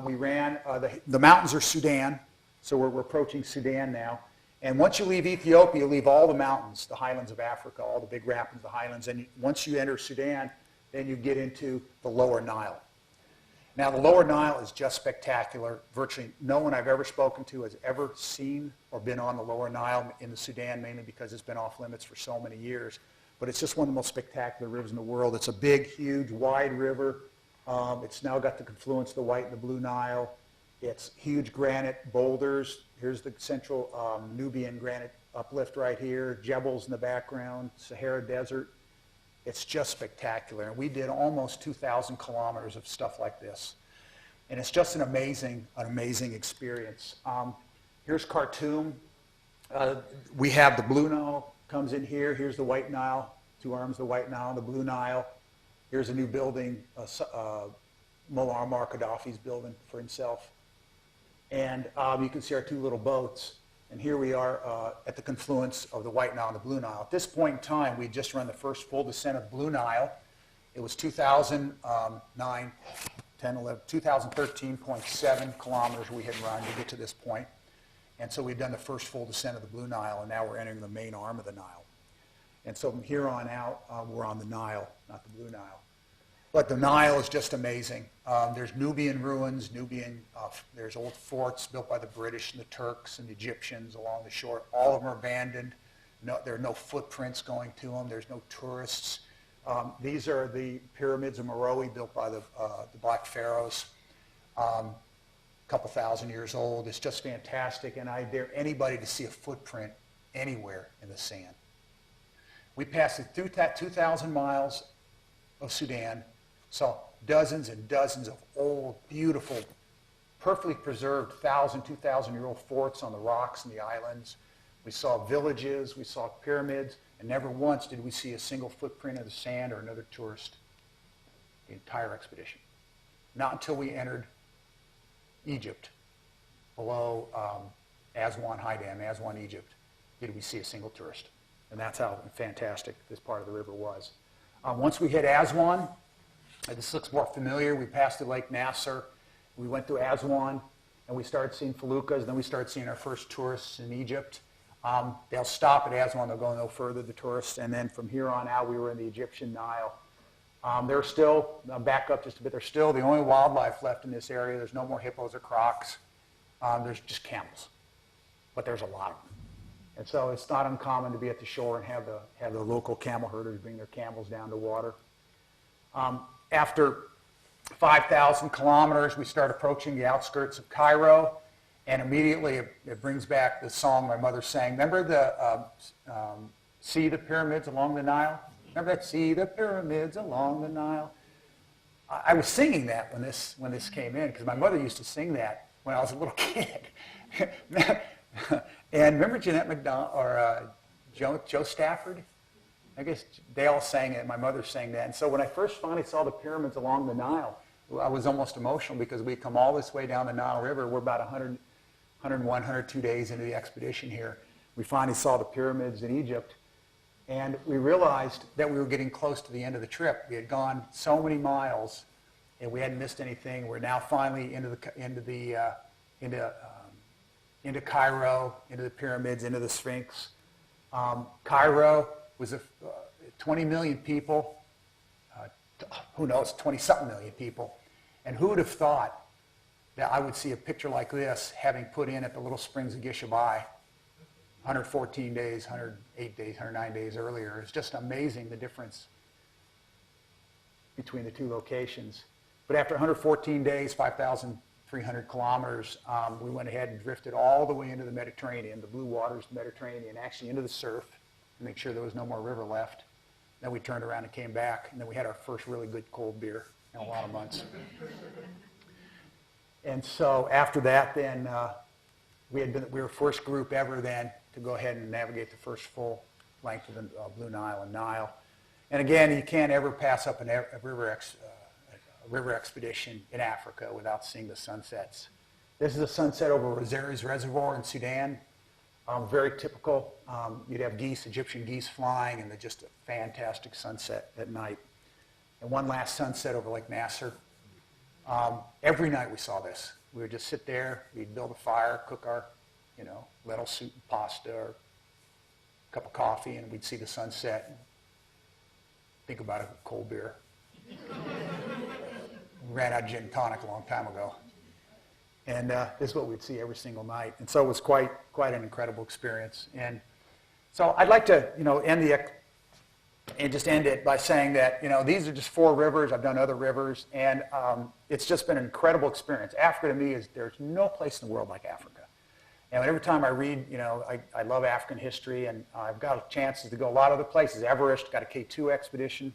we ran. The mountains are Sudan. So we're approaching Sudan now. And once you leave Ethiopia, you leave all the mountains, the highlands of Africa, all the big rapids, the highlands. And once you enter Sudan, then you get into the lower Nile. Now, the lower Nile is just spectacular. Virtually no one I've ever spoken to has ever seen or been on the lower Nile in the Sudan, mainly because it's been off limits for so many years. But it's just one of the most spectacular rivers in the world. It's a big, huge, wide river. It's now got the confluence of the White and the Blue Nile. It's huge granite boulders. Here's the central Nubian granite uplift right here. Jebels in the background, Sahara Desert. It's just spectacular. And we did almost 2,000 kilometers of stuff like this. And it's just an amazing experience. Here's Khartoum. We have the Blue Nile comes in here. Here's the White Nile, 2 arms of the White Nile, the Blue Nile. Here's a new building, Muammar Gaddafi's building for himself. And you can see our 2 little boats. And here we are at the confluence of the White Nile and the Blue Nile. At this point in time, we had just run the first full descent of Blue Nile. It was 2009, 10, 11, 2013.7 kilometers we had run to get to this point. And so we'd done the first full descent of the Blue Nile, and now we're entering the main arm of the Nile. And so from here on out, we're on the Nile, not the Blue Nile. But the Nile is just amazing. There's Nubian ruins, there's old forts built by the British and the Turks and the Egyptians along the shore. All of them are abandoned. There are no footprints going to them. There's no tourists. These are the pyramids of Meroe built by the Black Pharaohs, a couple thousand years old. It's just fantastic, and I dare anybody to see a footprint anywhere in the sand. We passed through 2,000 miles of Sudan, saw dozens and dozens of old, beautiful, perfectly preserved 1,000, 2,000-year-old forts on the rocks and the islands. We saw villages, we saw pyramids, and never once did we see a single footprint of the sand or another tourist the entire expedition. Not until we entered Egypt below Aswan High Dam, Aswan, Egypt, did we see a single tourist. And that's how fantastic this part of the river was. Once we hit Aswan, this looks more familiar. We passed through Lake Nasser. We went through Aswan, and we started seeing feluccas. Then we started seeing our first tourists in Egypt. They'll stop at Aswan. They'll go no further, the tourists. And then from here on out, we were in the Egyptian Nile. They're still, back up just a bit, they're still the only wildlife left in this area. There's no more hippos or crocs. There's just camels. But there's a lot of them. And so it's not uncommon to be at the shore and have the local camel herders bring their camels down to water. After 5,000 kilometers, we start approaching the outskirts of Cairo, and immediately it brings back the song my mother sang. Remember the See the Pyramids Along the Nile? Remember that? See the pyramids along the Nile? I was singing that when this came in, because my mother used to sing that when I was a little kid. And remember Jeanette McDonald or Joe Stafford? I guess they all sang it. My mother sang that. And so when I first finally saw the pyramids along the Nile, I was almost emotional because we come all this way down the Nile River. We're about 101, 102 days into the expedition here. We finally saw the pyramids in Egypt. And we realized that we were getting close to the end of the trip. We had gone so many miles, and we hadn't missed anything. We're now finally into Cairo, into the pyramids, into the Sphinx. Cairo was 20 million people. Who knows, 20-something million people. And who would have thought that I would see a picture like this having put in at the Little Springs of Gishabai 114 days, 108 days, 109 days earlier. It's just amazing the difference between the two locations. But after 114 days, 5,300 kilometers, we went ahead and drifted all the way into the Mediterranean, the blue waters of the Mediterranean, actually into the surf, to make sure there was no more river left. Then we turned around and came back, and then we had our first really good cold beer in a lot of months. And so after that, then we were first group ever then to go ahead and navigate the first full length of the Blue Nile and Nile. And again, you can't ever pass up a river expedition in Africa without seeing the sunsets. This is a sunset over Rosaires Reservoir in Sudan. Very typical. You'd have geese, Egyptian geese flying, and just a fantastic sunset at night. And one last sunset over Lake Nasser. Every night we saw this. We would just sit there, we'd build a fire, cook our, lentil soup and pasta, or a cup of coffee, and we'd see the sunset and think about a cold beer. We ran out of gin and tonic a long time ago. And this is what we'd see every single night. And so it was quite an incredible experience. And so I'd like to, end it by saying that, these are just 4 rivers. I've done other rivers, and it's just been an incredible experience. Africa to me there's no place in the world like Africa. And every time I read, I love African history, and I've got chances to go a lot of other places. Everest, got a K2 expedition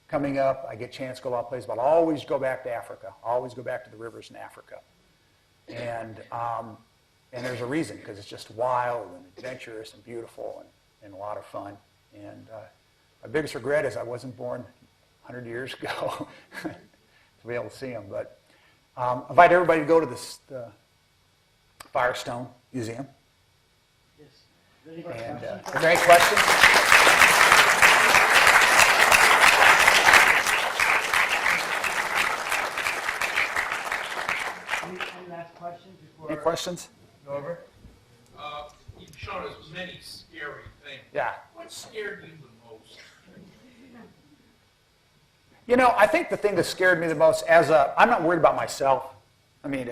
coming up. I get a chance to go a lot of places, but I always go back to Africa. I always go back to the rivers in Africa. And there's a reason, because it's just wild and adventurous and beautiful and a lot of fun. And my biggest regret is I wasn't born 100 years ago to be able to see them. But I invite everybody to go to the Firestone Museum. Yes. Very good And question. are there any questions? Any last questions before? Any questions? Norbert? You've shown us many scary things. Yeah. What scared you the most? I think the thing that scared me the most, I'm not worried about myself. I mean,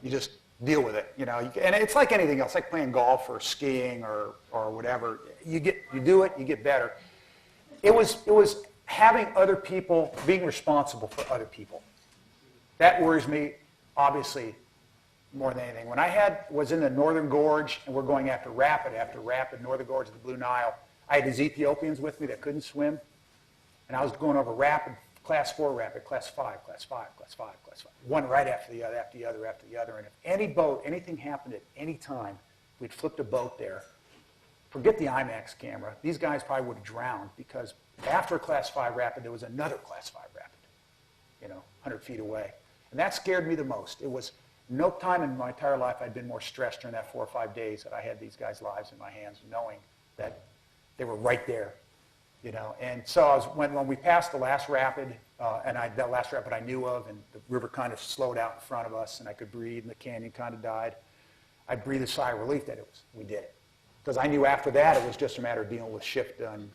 you just deal with it, and it's like anything else, like playing golf or skiing or whatever. You do it, you get better. It was having other people, being responsible for other people. That worries me, obviously, more than anything. When I was in the Northern Gorge, and we're going after rapid, Northern Gorge of the Blue Nile, I had these Ethiopians with me that couldn't swim, and I was going over rapid, class 4 rapid, class 5, class 5, class 5, class 5. One right after the other, after the other, after the other. And if any boat, anything happened at any time, we'd flipped a boat there. Forget the IMAX camera. These guys probably would have drowned, because after a class 5 rapid, there was another class 5 rapid, 100 feet away. And that scared me the most. It was no time in my entire life I'd been more stressed during that 4 or 5 days that I had these guys' lives in my hands, knowing that they were right there, you know. And so I was, when we passed the last rapid, that last rapid I knew of, and the river kind of slowed out in front of us, and I could breathe, and the canyon kind of died, I breathed a sigh of relief that we did it. Because I knew after that it was just a matter of dealing with ship-done,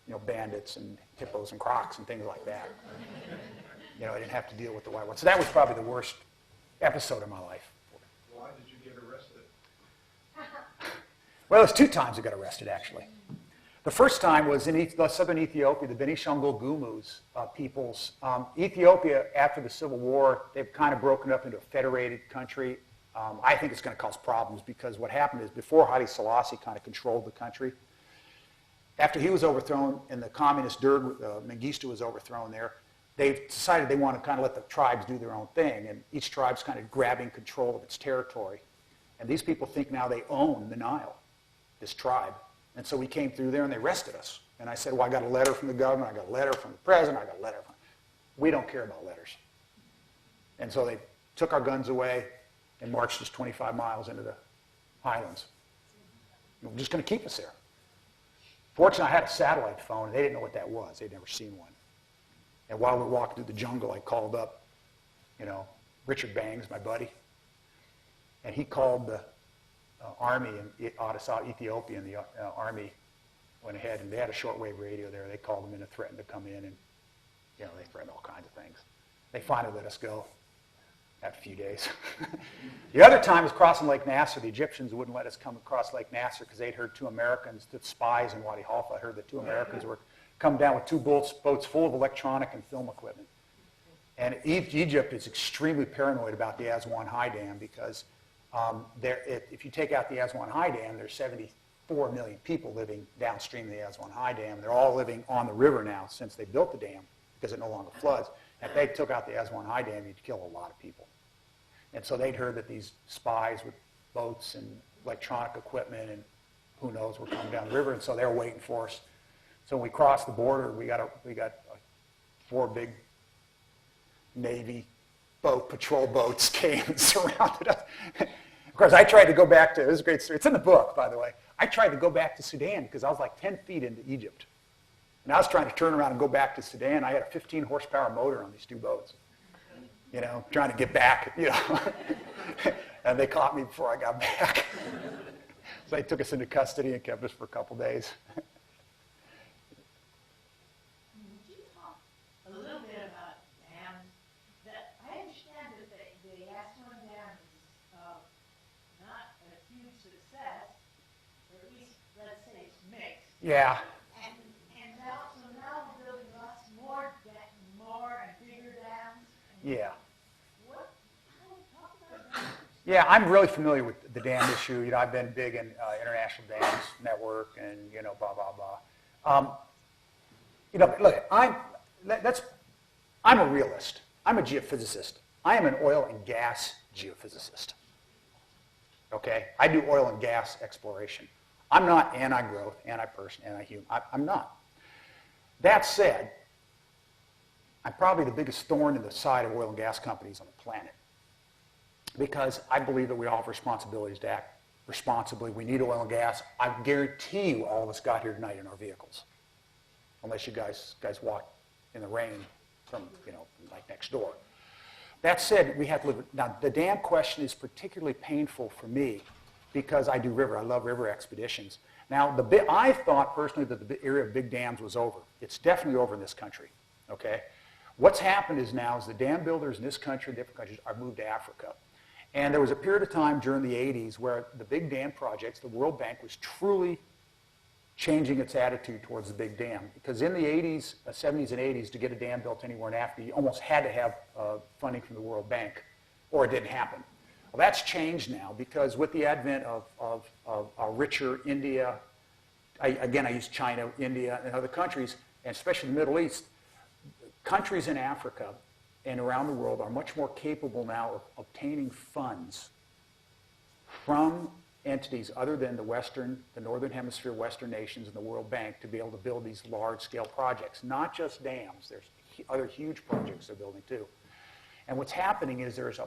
you know, bandits and hippos and crocs and things like that. You know, I didn't have to deal with the white ones. So that was probably the worst episode of my life. Why did you get arrested? Well, it was 2 times I got arrested, actually. The first time was in southern Ethiopia, the Benishangul Gumuz peoples. Ethiopia, after the Civil War, they've kind of broken up into a federated country. I think it's going to cause problems because what happened is before Haile Selassie kind of controlled the country, after he was overthrown and the communist Derg, Mengistu was overthrown there, they decided they want to kind of let the tribes do their own thing, and each tribe's kind of grabbing control of its territory. And these people think now they own the Nile, this tribe. And so we came through there and they arrested us. And I said, well, I got a letter from the government, I got a letter from the president, I got a letter from... We don't care about letters. And so they took our guns away and marched us 25 miles into the highlands. We're just going to keep us there. Fortunately, I had a satellite phone. They didn't know what that was. They'd never seen one. And while we were walking through the jungle, I called up, you know, Richard Bangs, my buddy. And he called the army in Addis, Ethiopia, and the army went ahead, and they had a shortwave radio there. They called them in and threatened to come in, and, you know, they threatened all kinds of things. They finally let us go after a few days. The other time was crossing Lake Nasser. The Egyptians wouldn't let us come across Lake Nasser because they'd heard 2 Americans, the spies in Wadi Halfa, heard that 2 Americans were coming down with 2 boats full of electronic and film equipment. And Egypt is extremely paranoid about the Aswan High Dam because if you take out the Aswan High Dam, there's 74 million people living downstream of the Aswan High Dam. They're all living on the river now since they built the dam because it no longer floods. If they took out the Aswan High Dam, you'd kill a lot of people. And so they'd heard that these spies with boats and electronic equipment and who knows were coming down the river, and so they were waiting for us. So when we crossed the border, we got 4 big Navy patrol boats came and surrounded us. Of course, I tried to go back to, this is a great story. It's in the book, by the way. I tried to go back to Sudan because I was like 10 feet into Egypt. And I was trying to turn around and go back to Sudan. I had a 15 horsepower motor on these 2 boats, you know, trying to get back, you know. And they caught me before I got back. So they took us into custody and kept us for a couple days. Could you talk a little bit about dams? I understand that the Aswan Dam is not a huge success, or at least, let's say it's mixed. Yeah. And now we're building lots more and bigger dams. Yeah. Talk about that. Yeah, I'm really familiar with the dam issue. You know, I've been big in International Dams Network and, you know, blah, blah, blah. You know, look, I'm a realist. I'm a geophysicist. I am an oil and gas geophysicist. Okay? I do oil and gas exploration. I'm not anti-growth, anti-person, anti-human. I'm not. That said, I'm probably the biggest thorn in the side of oil and gas companies on the planet because I believe that we all have responsibilities to act responsibly. We need oil and gas. I guarantee you all of us got here tonight in our vehicles, unless you guys walk in the rain from, you know, like next door. That said, we have to live. Now, the dam question is particularly painful for me because I do river. I love river expeditions. Now, I thought personally that the area of big dams was over. It's definitely over in this country, okay? What's happened is now is the dam builders in this country and different countries are moved to Africa. And there was a period of time during the 80s where the big dam projects, the World Bank was truly changing its attitude towards the big dam. Because in the 80s, 70s and 80s, to get a dam built anywhere in Africa, you almost had to have funding from the World Bank, or it didn't happen. Well, that's changed now because with the advent of a richer India, I use China, India, and other countries, and especially the Middle East, countries in Africa and around the world are much more capable now of obtaining funds from entities other than the Northern Hemisphere, Western nations, and the World Bank to be able to build these large-scale projects. Not just dams. There's other huge projects they're building too. And what's happening is there's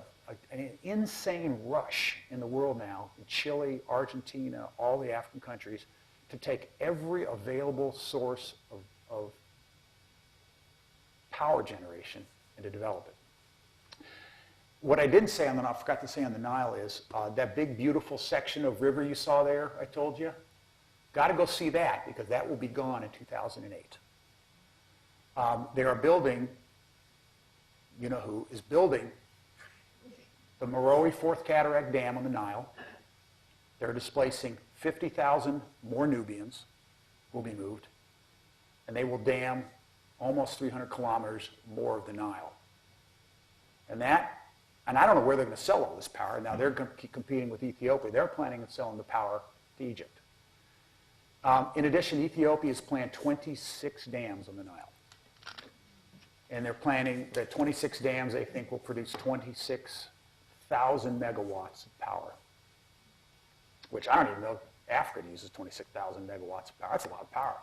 an insane rush in the world now, in Chile, Argentina, all the African countries, to take every available source of power generation and to develop it. What I didn't say I forgot to say on the Nile is that big, beautiful section of river you saw there, I told you, got to go see that because that will be gone in 2008. They are building, you know who, is building the Meroe Fourth Cataract Dam on the Nile. They're displacing 50,000 more Nubians will be moved, and they will dam almost 300 kilometers more of the Nile. And I don't know where they're going to sell all this power. Now they're going to keep competing with Ethiopia. They're planning on selling the power to Egypt. In addition, Ethiopia has planned 26 dams on the Nile. And they're planning that 26 dams, they think, will produce 26,000 megawatts of power, which I don't even know Africa uses 26,000 megawatts of power. That's a lot of power.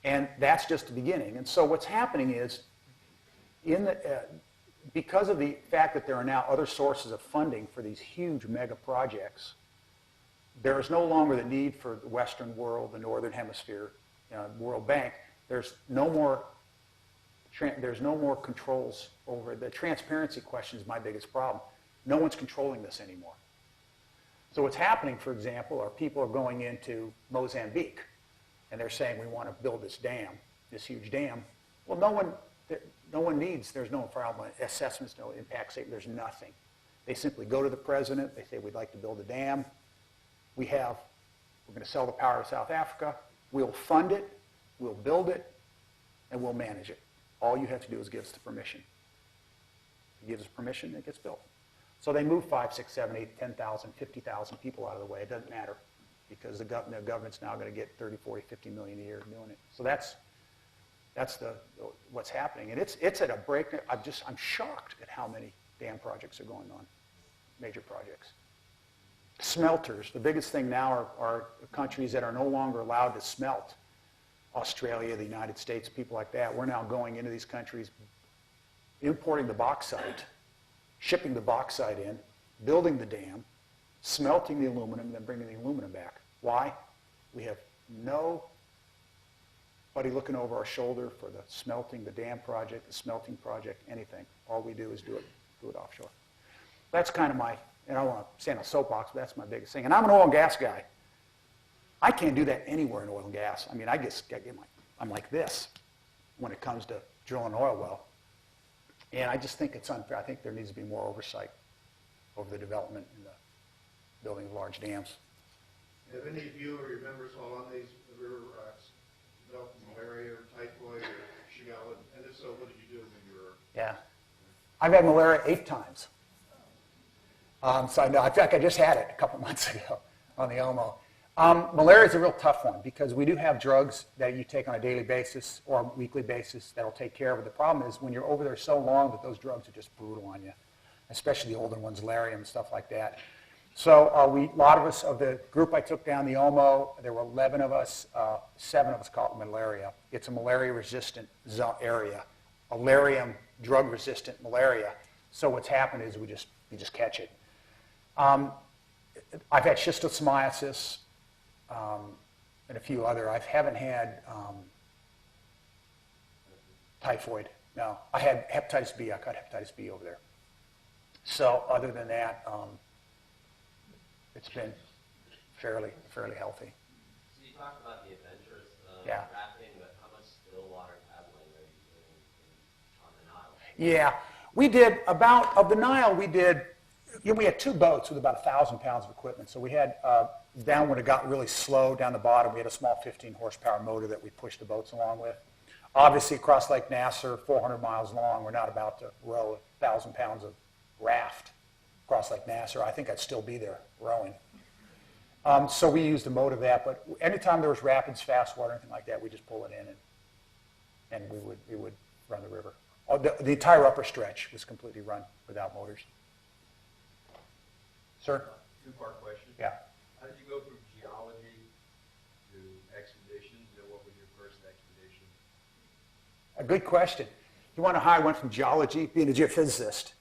And that's just the beginning. And so what's happening is, because of the fact that there are now other sources of funding for these huge mega projects, there is no longer the need for the Western world, the Northern Hemisphere, World Bank. There's no more controls over the transparency question is my biggest problem. No one's controlling this anymore. So what's happening, for example, are people are going into Mozambique and they're saying we want to build this dam, this huge dam. Well, no one needs, there's no environmental assessments, no impact statement, there's nothing. They simply go to the president, they say we'd like to build a dam. We're going to sell the power to South Africa. We'll fund it, we'll build it, and we'll manage it. All you have to do is give us the permission. If you give us permission, it gets built. So they move 5, 6, 7, 8, 10,000, 50,000 people out of the way. It doesn't matter because the government's now going to get 30, 40, 50 million a year doing it. So that's what's happening. And it's at a breakneck. I'm shocked at how many dam projects are going on, major projects. Smelters. The biggest thing now are countries that are no longer allowed to smelt. Australia, the United States, people like that. We're now going into these countries, importing the bauxite, shipping the bauxite in, building the dam, smelting the aluminum, and then bringing the aluminum back. Why? We have nobody looking over our shoulder for the smelting, the dam project, the smelting project, anything. All we do is do it offshore. That's kind of my, and I don't want to stand on a soapbox, but that's my biggest thing. And I'm an oil and gas guy. I can't do that anywhere in oil and gas. I mean, I'm like this when it comes to drilling an oil well. And I just think it's unfair. I think there needs to be more oversight over the development and the building of large dams. Have any of you or your members while on these river developed malaria or typhoid or Shigella? And if so, what did you do when you were? Yeah. I've had malaria 8 times. So I know. In fact, I just had it a couple months ago on the Elmo. Malaria is a real tough one because we do have drugs that you take on a daily basis or a weekly basis that will take care of it. The problem is when you're over there so long that those drugs are just brutal on you, especially the older ones, Lariam and stuff like that. So a lot of us, of the group I took down the Elmo, there were 11 of us, 7 of us caught malaria. It's a malaria-resistant area, a Lariam drug-resistant malaria. So what's happened is we just catch it. I've had schistosomiasis, and a few other. I haven't had typhoid. No, I had hepatitis B. I got hepatitis B over there. So other than that, it's been fairly healthy. So you talked about the adventures Yeah. rafting, but how much still water paddling are you doing on the Nile? Yeah, we did of the Nile, we had 2 boats with about 1,000 pounds of equipment. So we had, down when it got really slow down the bottom, we had a small 15 horsepower motor that we pushed the boats along with. Obviously, across Lake Nasser, 400 miles long, we're not about to row 1,000 pounds of raft across Lake Nasser. I think I'd still be there rowing. So we used a motor of that, but anytime there was rapids, fast water, anything like that, we just pull it in and we would run the river. The entire upper stretch was completely run without motors. Sir? 2-part question. Yeah. How did you go from geology to expeditions, and what was your first expedition? A good question. You want to know how I went from geology, being a geophysicist?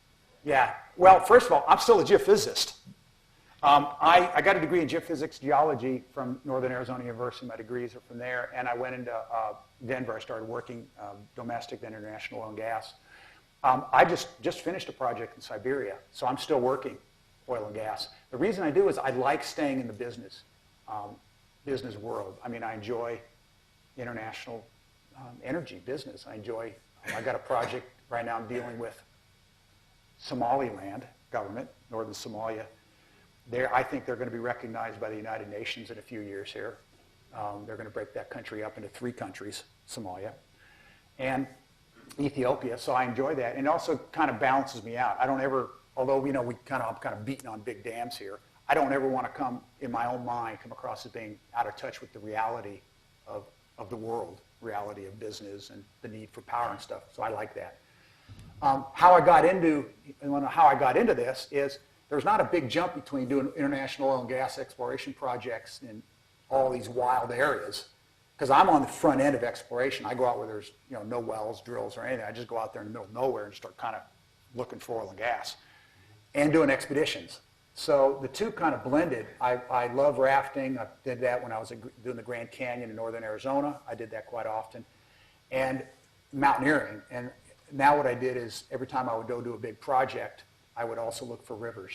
Yeah. Well, first of all, I'm still a geophysicist. I got a degree in geophysics, geology from Northern Arizona University. My degrees are from there. And I went into Denver. I started working domestic, then international oil and gas. I just finished a project in Siberia, so I'm still working oil and gas. The reason I do is I like staying in the business world. I mean, I enjoy international energy business. I got a project right now I'm dealing with Somaliland government, northern Somalia. I think they're going to be recognized by the United Nations in a few years here. They're going to break that country up into 3 countries, Somalia and Ethiopia, so I enjoy that. And it also kind of balances me out. I don't ever, although I'm kind of beating on big dams here, I don't ever want to in my own mind, come across as being out of touch with the reality of the world, reality of business and the need for power and stuff. So I like that. How I got into this is there's not a big jump between doing international oil and gas exploration projects in all these wild areas, because I'm on the front end of exploration. I go out where there's no wells, drills, or anything. I just go out there in the middle of nowhere and start kind of looking for oil and gas and doing expeditions. So the two kind of blended. I love rafting. I did that when I was doing the Grand Canyon in northern Arizona. I did that quite often. And mountaineering. And now what I did is every time I would go do a big project, I would also look for rivers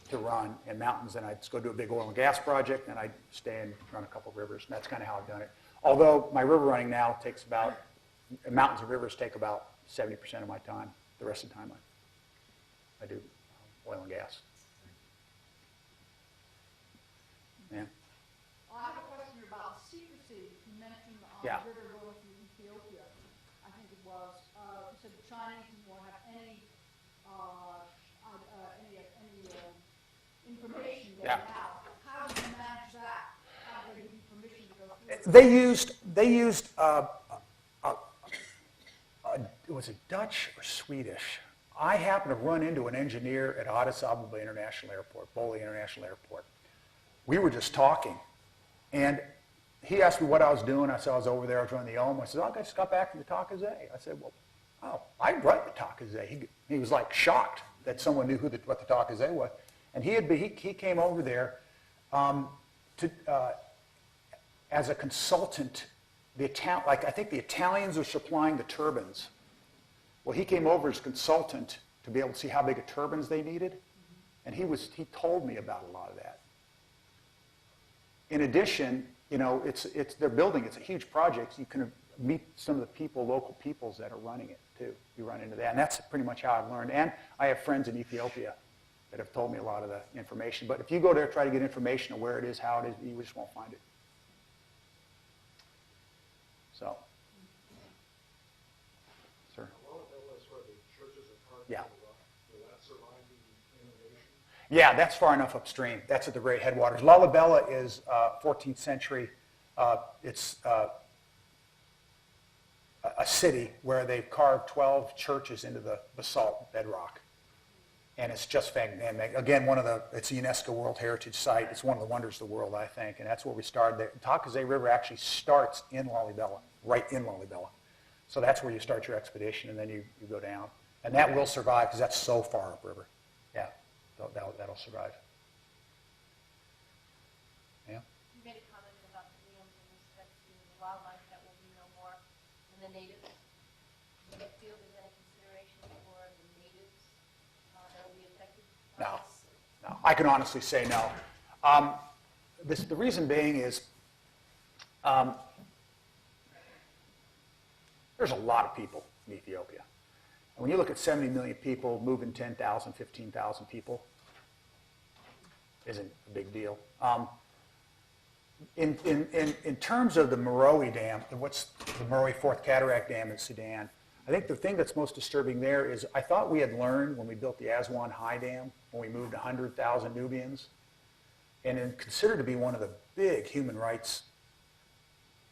to run and mountains. And I'd just go do a big oil and gas project, and I'd stay and run a couple of rivers. And that's kind of how I've done it. Although my river running now takes mountains and rivers take about 70% of my time. The rest of the time I do oil and gas. Yeah. I have a question about secrecy. You mentioned on Yeah. the river going through Ethiopia, I think it was. You said the Chinese didn't want to have any information there Yeah. now. How did you manage that? How did they give you permission to go through? They used was it Dutch or Swedish? I happened to run into an engineer at Addis Ababa International Airport, Bole International Airport. We were just talking, and he asked me what I was doing. I said I was over there. I was running the OM. I said, I just got back from the Takazé. I said, I run the Takazé. He was like shocked that someone knew what the Takazé was. And he came over there as a consultant. I think the Italians are supplying the turbines. Well, he came over as a consultant to be able to see how big of turbines they needed, and he told me about a lot of that. In addition, they're building. It's a huge project. You can meet some of the local peoples that are running it too. You run into that, and that's pretty much how I've learned. And I have friends in Ethiopia that have told me a lot of the information. But if you go there, try to get information on where it is, how it is, you just won't find it. So, sir. Yeah. Yeah, that's far enough upstream. That's at the very headwaters. Lalibela is 14th century. It's a city where they've carved 12 churches into the basalt bedrock. And it's just again, it's a UNESCO World Heritage Site. It's one of the wonders of the world, I think, and that's where we started. The Takazé River actually starts in Lalibela, right in Lalibela. So that's where you start your expedition, and then you go down. And that will survive because that's so far upriver. Yeah, that'll survive. Yeah. You made a comment about the dams and respect to the wildlife that will be no more, and the natives. Do you feel there's any consideration for the natives that will be affected by No. this? No, I can honestly say no. The reason being is there's a lot of people in Ethiopia. And when you look at 70 million people, moving 10,000, 15,000 people isn't a big deal. In terms of the Meroe Dam, what's the Meroe Fourth Cataract Dam in Sudan, I think the thing that's most disturbing there is I thought we had learned when we built the Aswan High Dam, when we moved 100,000 Nubians, and it's considered to be one of the big human rights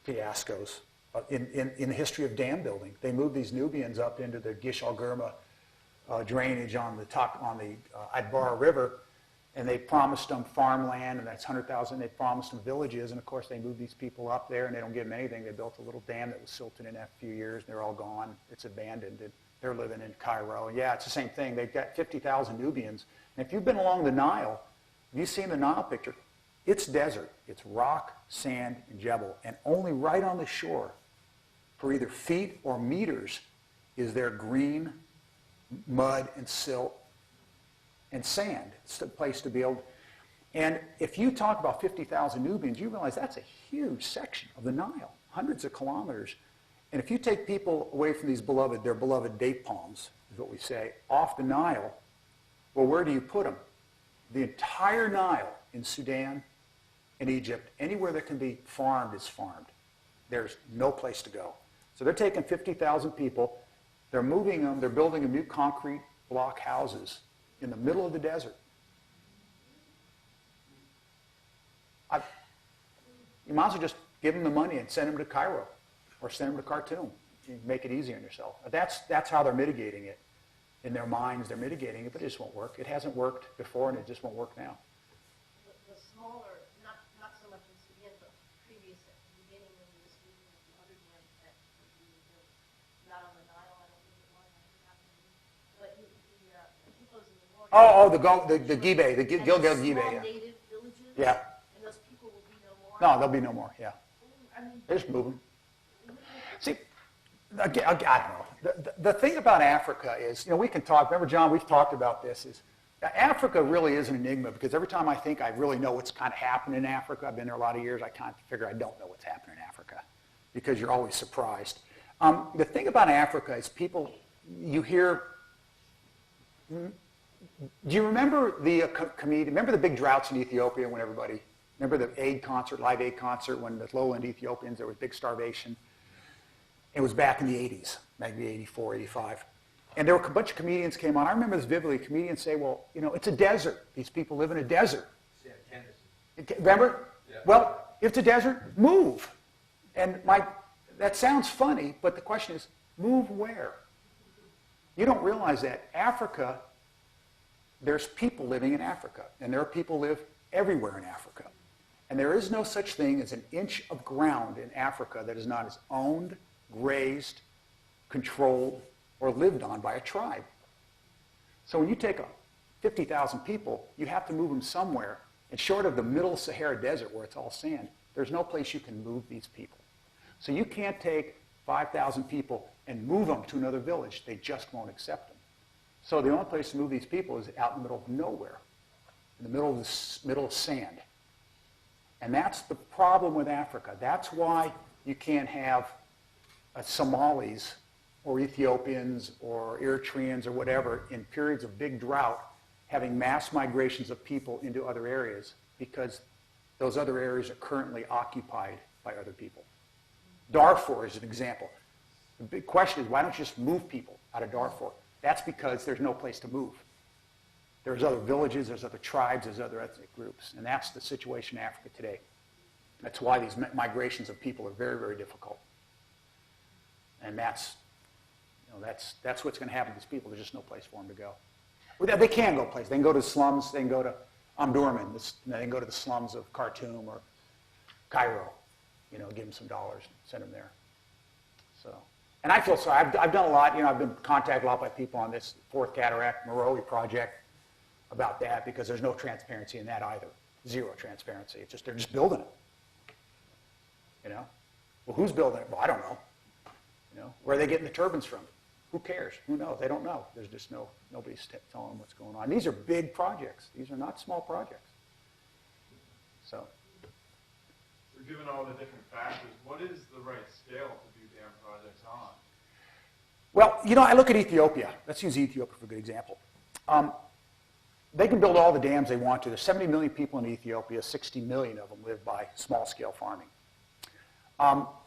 fiascos in the history of dam building. They moved these Nubians up into the Gish Al-Gurma drainage on the Adbara River, And they promised them farmland, and that's 100,000. They promised them villages, and of course they moved these people up there, and they don't give them anything. They built a little dam that was silted in after a few years. They're all gone. It's abandoned. And they're living in Cairo. Yeah, it's the same thing. They've got 50,000 Nubians. And if you've been along the Nile, have you seen the Nile picture? It's desert. It's rock, sand, and jebel. And only right on the shore, for either feet or meters, is there green, mud, and silt, and sand. It's a place to be able. And if you talk about 50,000 Nubians, you realize that's a huge section of the Nile, hundreds of kilometers. And if you take people away from their beloved date palms, is what we say, off the Nile, well, where do you put them? The entire Nile in Sudan and Egypt, anywhere that can be farmed is farmed. There's no place to go. So they're taking 50,000 people, they're moving them, they're building them new concrete block houses in the middle of the desert. You might as well just give them the money and send them to Cairo or send them to Khartoum. You make it easy on yourself. That's how they're mitigating it. In their minds, they're mitigating it, but it just won't work. It hasn't worked before, and it just won't work now. The smaller, not so much in Sudan, but previous at the beginning when you were speaking of the other dams that were being built, not on the Nile, I don't think it was, but the peoples in the north. The Gibe, the Gilgal Gibe. Small Yeah. native villages. Yeah. And those people will be no more. No, there'll be no more. Yeah. I mean, They just move them. See, again, I don't know. The thing about Africa is, we can talk. Remember, John, we've talked about this. Is Africa really is an enigma because every time I think I really know what's kind of happening in Africa, I've been there a lot of years, I kind of figure I don't know what's happening in Africa because you're always surprised. The thing about Africa is people, you hear. Do you remember the comedian? Remember the big droughts in Ethiopia when everybody? Remember the live aid concert when the lowland Ethiopians, there was big starvation. It was back in the 80s, maybe 84, 85. And there were a bunch of comedians came on. I remember this vividly. Comedians say, well, it's a desert. These people live in a desert. Sam Kennison. Remember? Yeah. Well, if it's a desert, move. And that sounds funny, but the question is, move where? You don't realize that Africa, there's people living in Africa, and there are people live everywhere in Africa. And there is no such thing as an inch of ground in Africa that is not as owned, grazed, controlled, or lived on by a tribe. So when you take 50,000 people, you have to move them somewhere. And short of the middle Sahara Desert where it's all sand, there's no place you can move these people. So you can't take 5,000 people and move them to another village. They just won't accept them. So the only place to move these people is out in the middle of nowhere, in the middle of sand. And that's the problem with Africa. That's why you can't have Somalis or Ethiopians or Eritreans or whatever in periods of big drought having mass migrations of people into other areas because those other areas are currently occupied by other people. Darfur is an example. The big question is, why don't you just move people out of Darfur? That's because there's no place to move. There's other villages, there's other tribes, there's other ethnic groups. And that's the situation in Africa today. That's why these migrations of people are very, very difficult. And that's what's going to happen to these people. There's just no place for them to go. Well, they can go places. They can go to the slums. They can go to Omdurman. They can go to the slums of Khartoum or Cairo. Give them some dollars and send them there. So, and I feel sorry. I've done a lot. I've been contacted a lot by people on this Fourth Cataract Meroe project about that because there's no transparency in that either. Zero transparency. It's just they're just building it. Well, who's building it? Well, I don't know. Where are they getting the turbines from? Who cares? Who knows? They don't know. There's just nobody's telling them what's going on. These are big projects. These are not small projects. So given all the different factors, what is the right scale to do dam projects on? Well, I look at Ethiopia. Let's use Ethiopia for a good example. They can build all the dams they want to. There's 70 million people in Ethiopia. 60 million of them live by small-scale farming.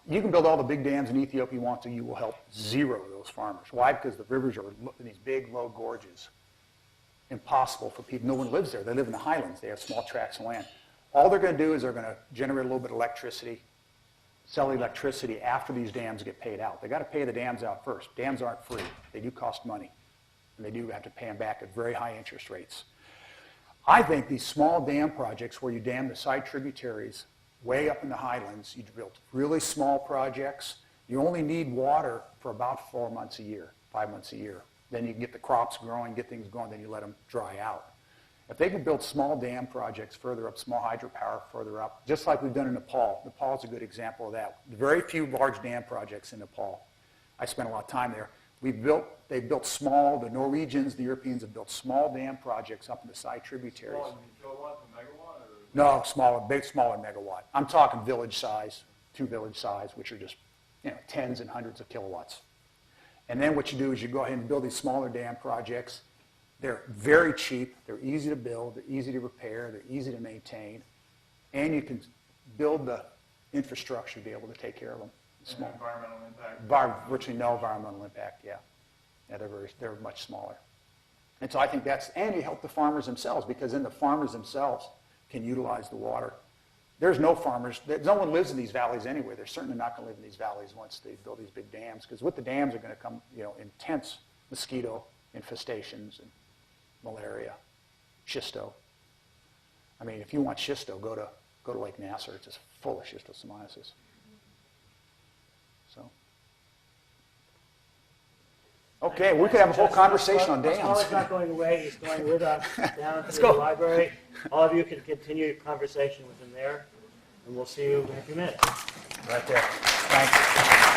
You can build all the big dams in Ethiopia you want to. You will help zero of those farmers. Why? Because the rivers are in these big, low gorges. Impossible for people. No one lives there. They live in the highlands. They have small tracts of land. All they're going to do is they're going to generate a little bit of electricity, sell electricity after these dams get paid out. They've got to pay the dams out first. Dams aren't free. They do cost money. And they do have to pay them back at very high interest rates. I think these small dam projects where you dam the side tributaries way up in the highlands, you build really small projects. You only need water for about 4 months a year, 5 months a year. Then you can get the crops growing, get things going, then you let them dry out. If they can build small dam projects further up, small hydropower further up, just like we've done in Nepal. Nepal's a good example of that. Very few large dam projects in Nepal. I spent a lot of time there. They've built small, the Norwegians, the Europeans have built small dam projects up in the side tributaries. Small, you mean kilowatt to megawatt, or? No, smaller megawatt. I'm talking village size, 2 village size, which are just, tens and hundreds of kilowatts. And then what you do is you go ahead and build these smaller dam projects. They're very cheap, they're easy to build, they're easy to repair, they're easy to maintain, and you can build the infrastructure to be able to take care of them. And environmental impact? Virtually no environmental impact, yeah. Yeah, they're much smaller. And so I think and you help the farmers themselves, because then the farmers themselves can utilize the water. There's no farmers, no one lives in these valleys anyway. They're certainly not going to live in these valleys once they build these big dams, because with the dams are going to come, intense mosquito infestations and malaria, schisto. I mean, if you want schisto, go to Lake Nasser. It's just full of schistosomiasis. So, okay, we could have a whole conversation on dams. Pasquale's not going away. He's going with us down to the go. library. All of you can continue your conversation with him there, and we'll see you in a few minutes. Right there. Thanks.